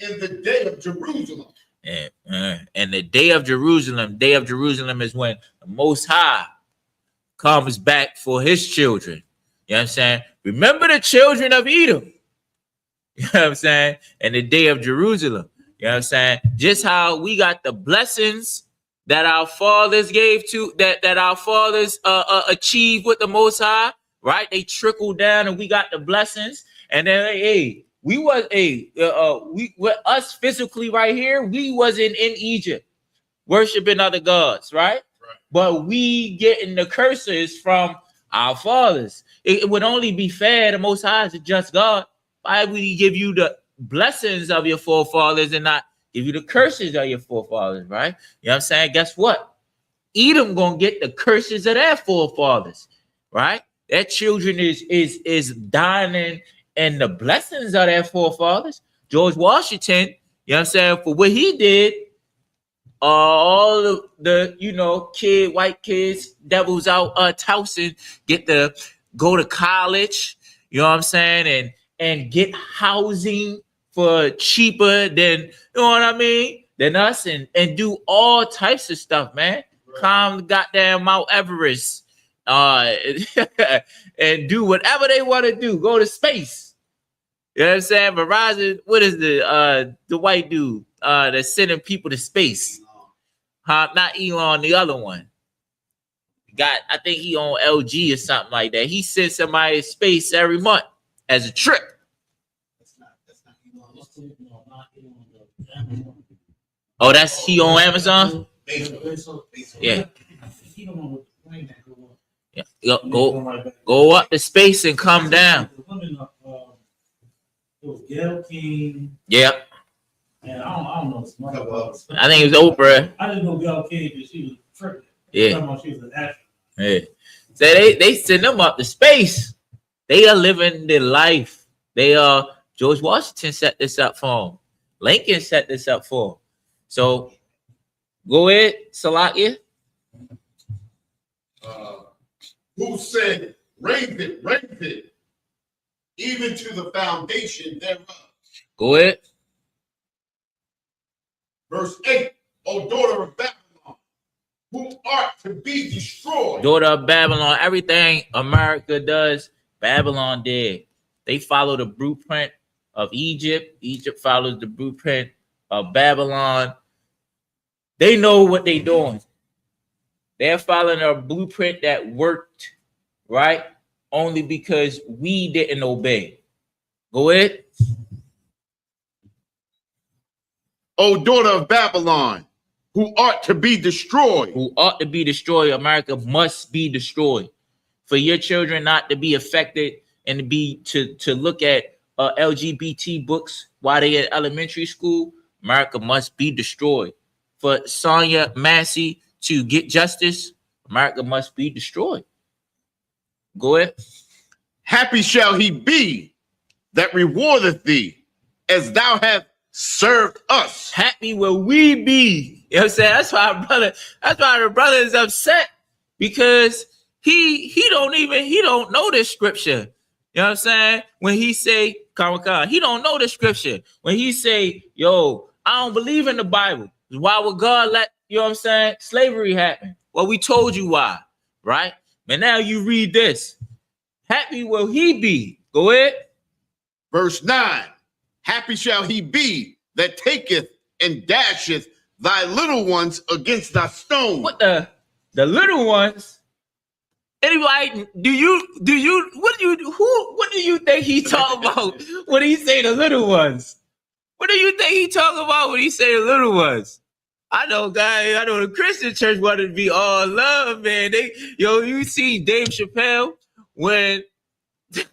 in the day of Jerusalem. And the day of Jerusalem is when the Most High comes back for his children. You know what I'm saying? Remember the children of Edom. You know what I'm saying? And the day of Jerusalem. You know what I'm saying? Just how we got the blessings that our fathers gave to, that our fathers achieved with the Most High, right? They trickled down and we got the blessings. And then, hey, we was we with us physically right here, we wasn't in Egypt worshiping other gods, right? But we getting the curses from our fathers. It would only be fair, the Most High is a just God. Why would he give you the blessings of your forefathers and not give you the curses of your forefathers, right? You know what I'm saying? Guess what? Edom gonna get the curses of their forefathers, right? Their children is dying in the blessings of their forefathers. George Washington, you know what I'm saying, for what he did, all of the white kids that was out Towson get to go to college, you know what I'm saying, and get housing for cheaper than, you know what I mean, than us, and do all types of stuff, man. Right. Climb goddamn Mount Everest, and do whatever they want to do. Go to space. You know what I'm saying? Verizon, what is the white dude that's sending people to space? Not Elon, the other one. I think he on LG or something like that. He sent somebody to space every month as a trip. That's not Elon. Oh, that's he on Amazon? Yeah. Yeah. Go up to space and come down. Yeah. And I don't know. I think it was Oprah. I didn't know Gail King because she was tripping. Yeah. She was an actress. Yeah. So they send them up to space. They are living their life. George Washington set this up for them. Lincoln set this up for them. So go ahead, Salakia. Who said, raise it, even to the foundation thereof. Go ahead. Verse 8, O daughter of Babylon, who art to be destroyed. Daughter of Babylon, everything America does, Babylon did. They follow the blueprint of Egypt. Egypt follows the blueprint of Babylon. They know what they're doing. They're following a blueprint that worked, right? Only because we didn't obey. Go ahead. O daughter of Babylon, who ought to be destroyed. Who ought to be destroyed. America must be destroyed. For your children not to be affected and to look at LGBT books while they're in elementary school, America must be destroyed. For Sonia Massey to get justice, America must be destroyed. Go ahead. Happy shall he be that rewardeth thee, as thou hast served us. Happy will we be. You know what I'm saying? That's why the brother is upset, because he don't know this scripture. You know what I'm saying? When he say, he don't know the scripture. When he say, yo, I don't believe in the Bible. Why would God let, you know what I'm saying, slavery happen? Well, we told you why, right? But now you read this. Happy will he be. Go ahead. Verse 9. Happy shall he be that taketh and dasheth thy little ones against thy stone. What the little ones? Anybody, what do you think he talking about when he say the little ones? What do you think he talking about when he say the little ones? I know the Christian church wanted to be all love, man. You see Dave Chappelle when he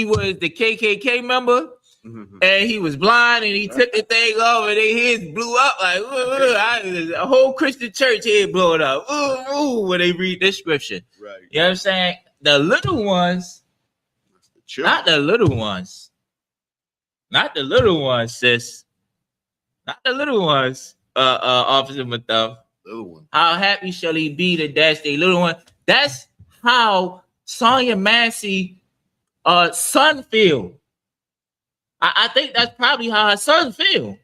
was the KKK member, and he was blind, and he took the thing off, and their heads blew up like a whole Christian church head blowing up. When they read this scripture, right? You know what I'm saying? The little ones, not the little ones, sis, not the little ones. Officer Matham. Little one. How happy shall he be to dash the little one? That's how Sonia Massey son feel. I think that's probably how her son feel.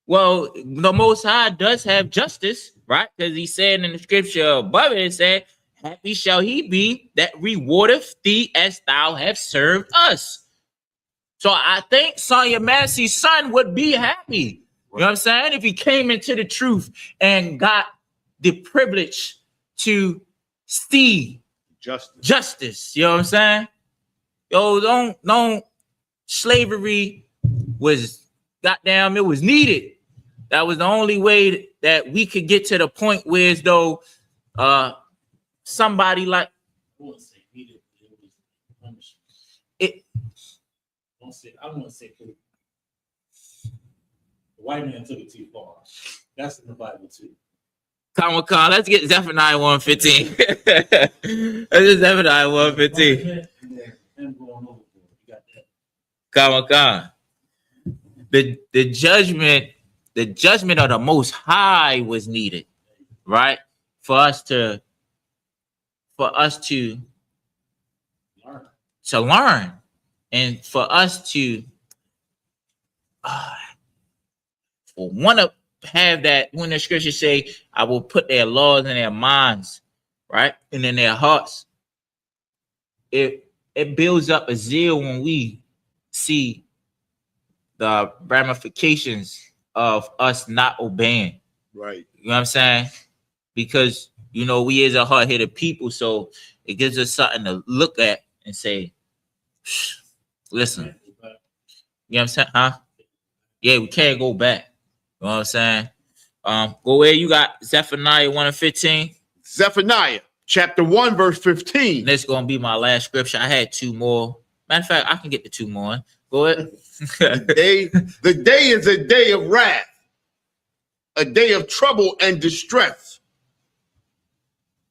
Well, the Most High does have justice, right? Because he said in the scripture above it said, happy shall he be that rewardeth thee as thou have served us. So I think Sonia Massey's son would be happy. You know what I'm saying? If he came into the truth and got the privilege to see Justice. You know what I'm saying? Yo, don't slavery was goddamn, it was needed. That was the only way that we could get to the point where as though somebody like I wouldn't say needed, it was punishment. it. I wouldn't say the white man took it too far. That's in the Bible too. Comic-Con, let's get Zephaniah 1:15. Let's get Zephaniah 1:15. Comic-Con. The judgment of the Most High was needed, right? For us to learn, and for us to want to have that. When the scriptures say, "I will put their laws in their minds," right, and in their hearts, it builds up a zeal when we see the ramifications of us not obeying. Right. You know what I'm saying? Because, you know, we is a hard-headed people, so it gives us something to look at and say, listen. You know what I'm saying? Huh? Yeah, we can't go back. You know what I'm saying? Go where you got Zephaniah 1:15. Zephaniah chapter 1, verse 15. This is gonna be my last scripture. I had two more. Matter of fact, I can get the two more. Go ahead. The day is a day of wrath, a day of trouble and distress,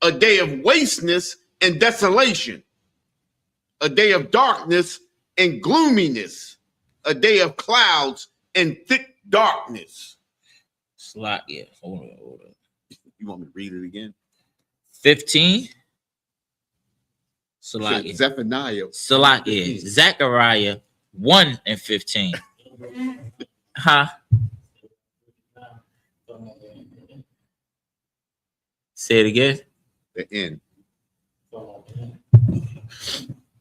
a day of wasteness and desolation, a day of darkness and gloominess, a day of clouds and thick darkness. Slot, yeah. Hold on. You want me to read it again? 15. Slot, yeah. Zephaniah. Slot, yeah. Zechariah 1:15. Huh? Say it again. The end.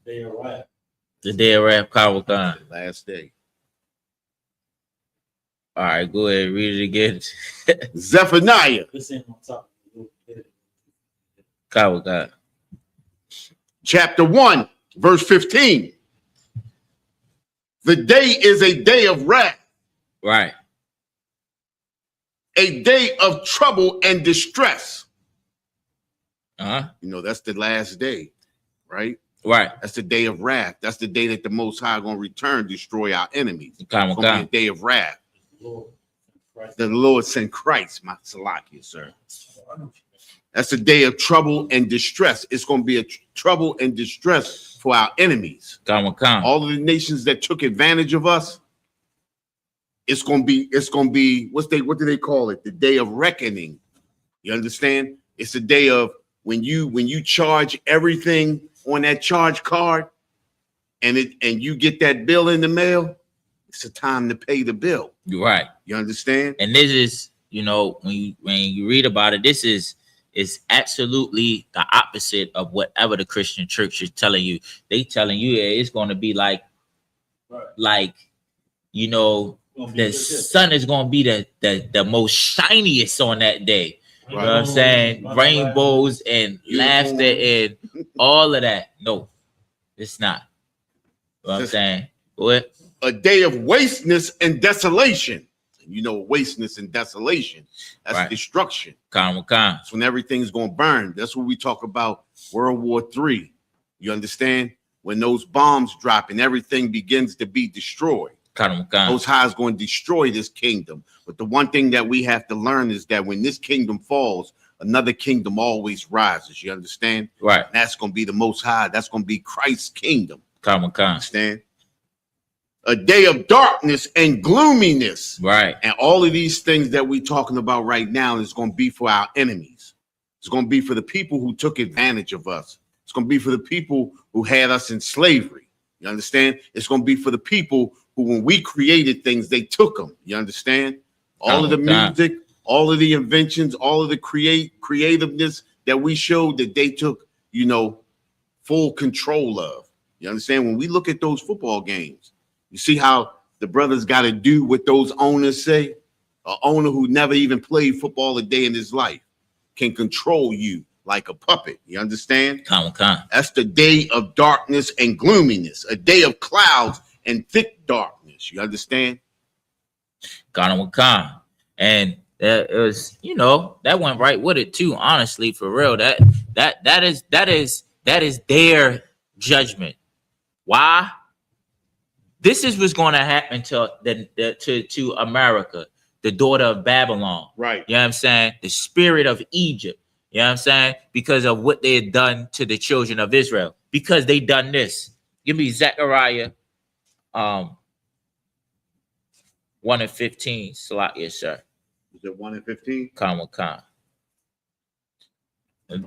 They are right. The day of wrath, power gone. Last day. All right, go ahead, read it again. Zephaniah. This ain't on top. Power God. Chapter 1, verse 15. The day is a day of wrath. Right. A day of trouble and distress. Uh-huh. You know, that's the last day, right? Right. That's the day of wrath. That's the day that the Most High going to return, destroy our enemies. It's Come going to be a day of wrath. The Lord sent Christ, my Salakia, sir. That's a day of trouble and distress. It's going to be a trouble and distress for our enemies. Come. All of the nations that took advantage of us, it's going to be, what do they call it? The day of reckoning. You understand? It's a day of when you charge everything on that charge card and you get that bill in the mail, it's a time to pay the bill. You're right. You understand? And this is, you know, when you read about it, this is absolutely the opposite of whatever the Christian church is telling you. They telling you it's going to be like, you know, the sun is going to be the most shiniest on that day. You know what I'm saying? Rainbows and laughter and all of that. No, it's not. You know what I'm saying? What? A day of wasteness and desolation. You know, wasteness and desolation. That's destruction. That's when everything's going to burn. That's what we talk about World War III. You understand? When those bombs drop and everything begins to be destroyed. Most High is going to destroy this kingdom. But the one thing that we have to learn is that when this kingdom falls, another kingdom always rises. You understand? Right. And that's going to be the Most High. That's going to be Christ's kingdom. Understand? A day of darkness and gloominess. Right. And all of these things that we're talking about right now is going to be for our enemies. It's going to be for the people who took advantage of us. It's going to be for the people who had us in slavery. You understand? It's going to be for the people who, when we created things, they took them. You understand? All of the music, all of the inventions, all of the creativeness that we showed that they took, you know, full control of. You understand? When we look at those football games, you see how the brothers got to do what those owners say? An owner who never even played football a day in his life can control you like a puppet. You understand? Come on. That's the day of darkness and gloominess, a day of clouds and thick darkness. You understand? Con. And it was, that went right with it too. Honestly, for real, that is their judgment. Why? This is what's going to happen to America, the daughter of Babylon. Right. You know what I'm saying? The spirit of Egypt. You know what I'm saying? Because of what they had done to the children of Israel. Because they done this. Give me Zechariah 1:15. Salat, yes, sir. Is it 1:15? Con.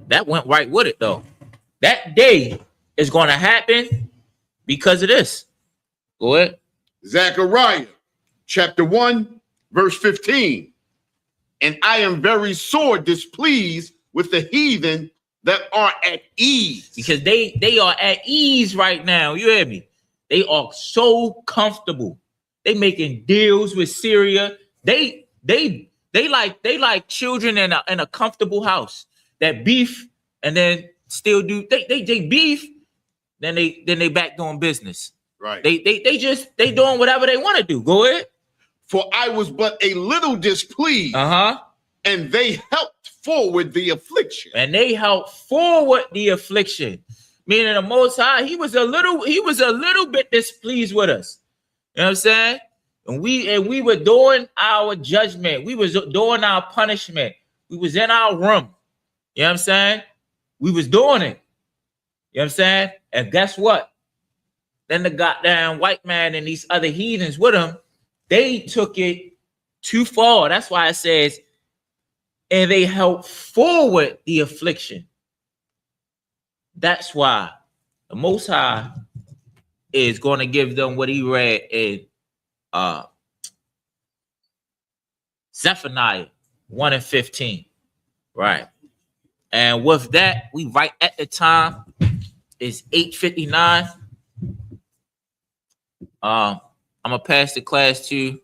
That went right with it, though. That day is going to happen because of this. Go ahead. Zechariah chapter 1, verse 15. And I am very sore displeased with the heathen that are at ease. Because they are at ease right now. You hear me? They are so comfortable. They making deals with Syria. They like children in a comfortable house that beef and then still do they beef, then they back doing business. Right. They doing whatever they want to do. Go ahead. For I was but a little displeased. And they helped forward the affliction. Meaning the Most High, he was a little bit displeased with us. You know what I'm saying? And we were doing our judgment. We was doing our punishment. We was in our room. You know what I'm saying? We was doing it. You know what I'm saying? And guess what? Then the goddamn white man and these other heathens with him, they took it too far. That's why it says, and they helped forward the affliction. That's why the Most High is going to give them what he read in Zephaniah 1:15. Right. And with that, we right at the time is 8:59. I'm gonna pass the class to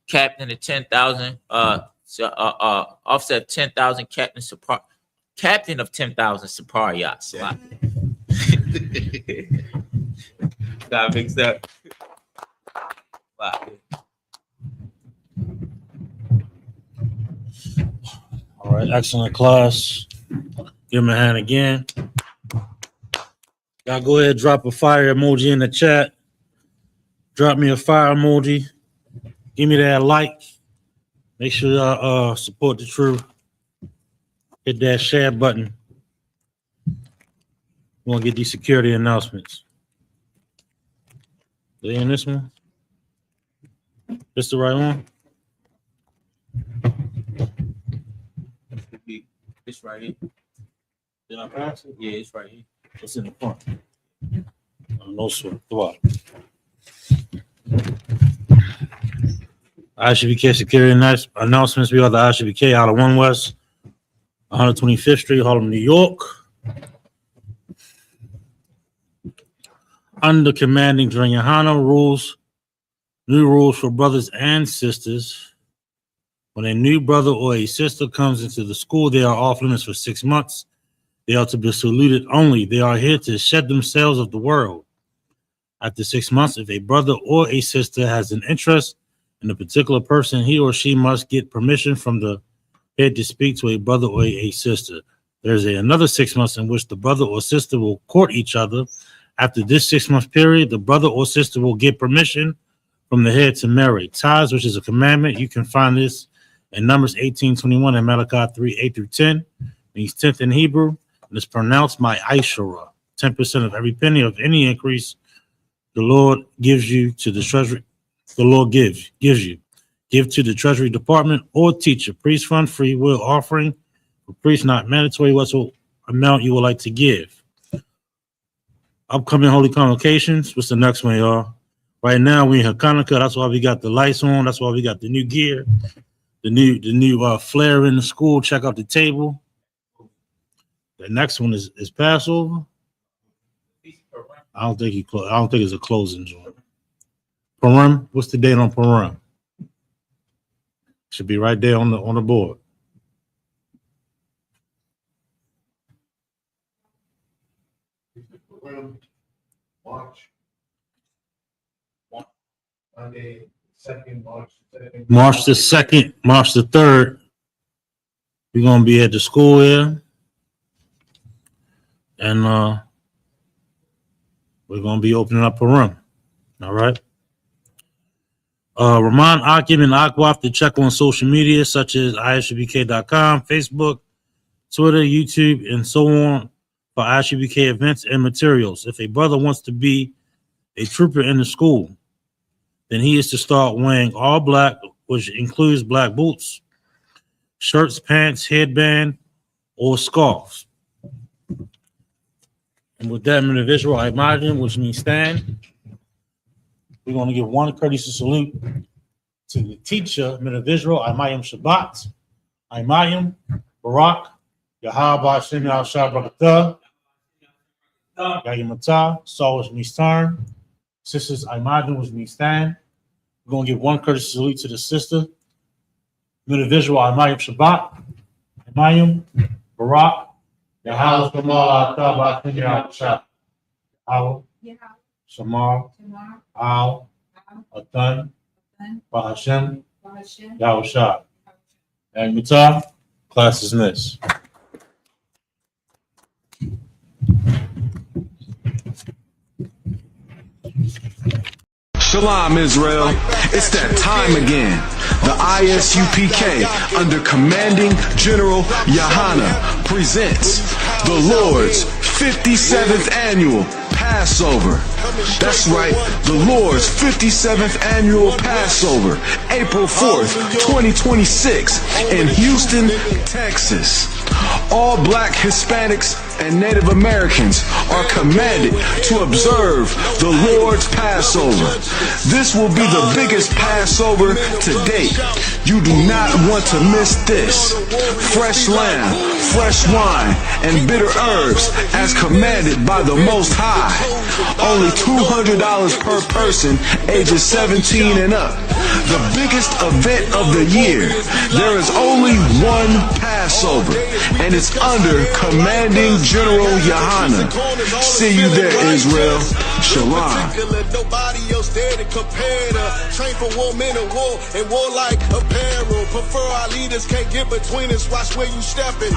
Captain of 10,000, offset 10,000, Captain of 10,000 Sapar yachts. Got mixed up. Wow. All right, excellent class. Give him a hand again. Y'all go ahead, drop a fire emoji in the chat. Drop me a fire emoji. Give me that like. Make sure y'all support the truth. Hit that share button. We're gonna get these security announcements. They in this one? This the right one? It's right here. Did I pass it? Yeah, it's right here. It's in the front. No sweat. ISUBK security announcements. We are the ISUBK out of 1 West, 125th Street, Harlem, New York. Under commanding Johanna rules, new rules for brothers and sisters. When a new brother or a sister comes into the school, they are off limits for 6 months. They are to be saluted only. They are here to shed themselves of the world. After 6 months, if a brother or a sister has an interest in a particular person, he or she must get permission from the head to speak to a brother or a sister. There's another 6 months in which the brother or sister will court each other. After this 6 month period, the brother or sister will get permission from the head to marry. Ties, which is a commandment. You can find this in Numbers 18:21 and Malachi 3:8-10. Means 10th in Hebrew. And it's pronounced by Aishara. 10% of every penny of any increase the Lord gives you to the treasury. The Lord gives you. Give to the treasury department or teacher. Priest fund, free will offering. For priest, not mandatory. What's the amount you would like to give? Upcoming holy convocations. What's the next one, y'all? Right now we in Hanukkah. That's why we got the lights on. That's why we got the new gear. The new flare in the school. Check out the table. The next one is Passover. I don't think it's a closing joint. Purim. What's the date on Purim? Should be right there on the board. March. Monday, 2nd, March 2nd. March the 2nd, March the 3rd. We're going to be at the school here. And we're going to be opening up a room. All right. Remind Akim and Akwaf to check on social media such as ISUBK.com, Facebook, Twitter, YouTube, and so on for ISUBK events and materials. If a brother wants to be a trooper in the school, then he is to start wearing all black, which includes black boots, shirts, pants, headband, or scarves. And with that individual, I imagine, which means stand, we're going to give one courtesy salute to the teacher, individual, Imayim Shabbat, Imayim, Barak, Yahaba, Shem Yal Shabbat, Yayimata, Saul, which means turn. Sisters, Imayim, which means stand. We're going to give one courtesy salute to the sister, individual, Imayim Shabbat, Imayim, Barak, Yahal, Shamal, Ataba, Shem Yal Shabbat, Shamar, Al, Atan, Bahashem, Yahusha. And Mita, class is missed. Shalom, Israel. It's that time again. The ISUPK, under Commanding General Yahana, presents the Lord's 57th Annual Passover. That's right, the Lord's 57th Annual Passover, April 4th, 2026, in Houston, Texas. All black Hispanics and Native Americans are commanded to observe the Lord's Passover. This will be the biggest Passover to date. You do not want to miss this. Fresh lamb, fresh wine, and bitter herbs as commanded by the Most High. Only $200 per person ages 17 and up. The biggest event of the year. There is only one Passover, and it's under Commanding General Yahana. See you there, Israel. Shalom. Nobody else there to compare to. Train for war, men of war, and warlike apparel. Prefer our leaders, can't get between us. Watch where you stepping.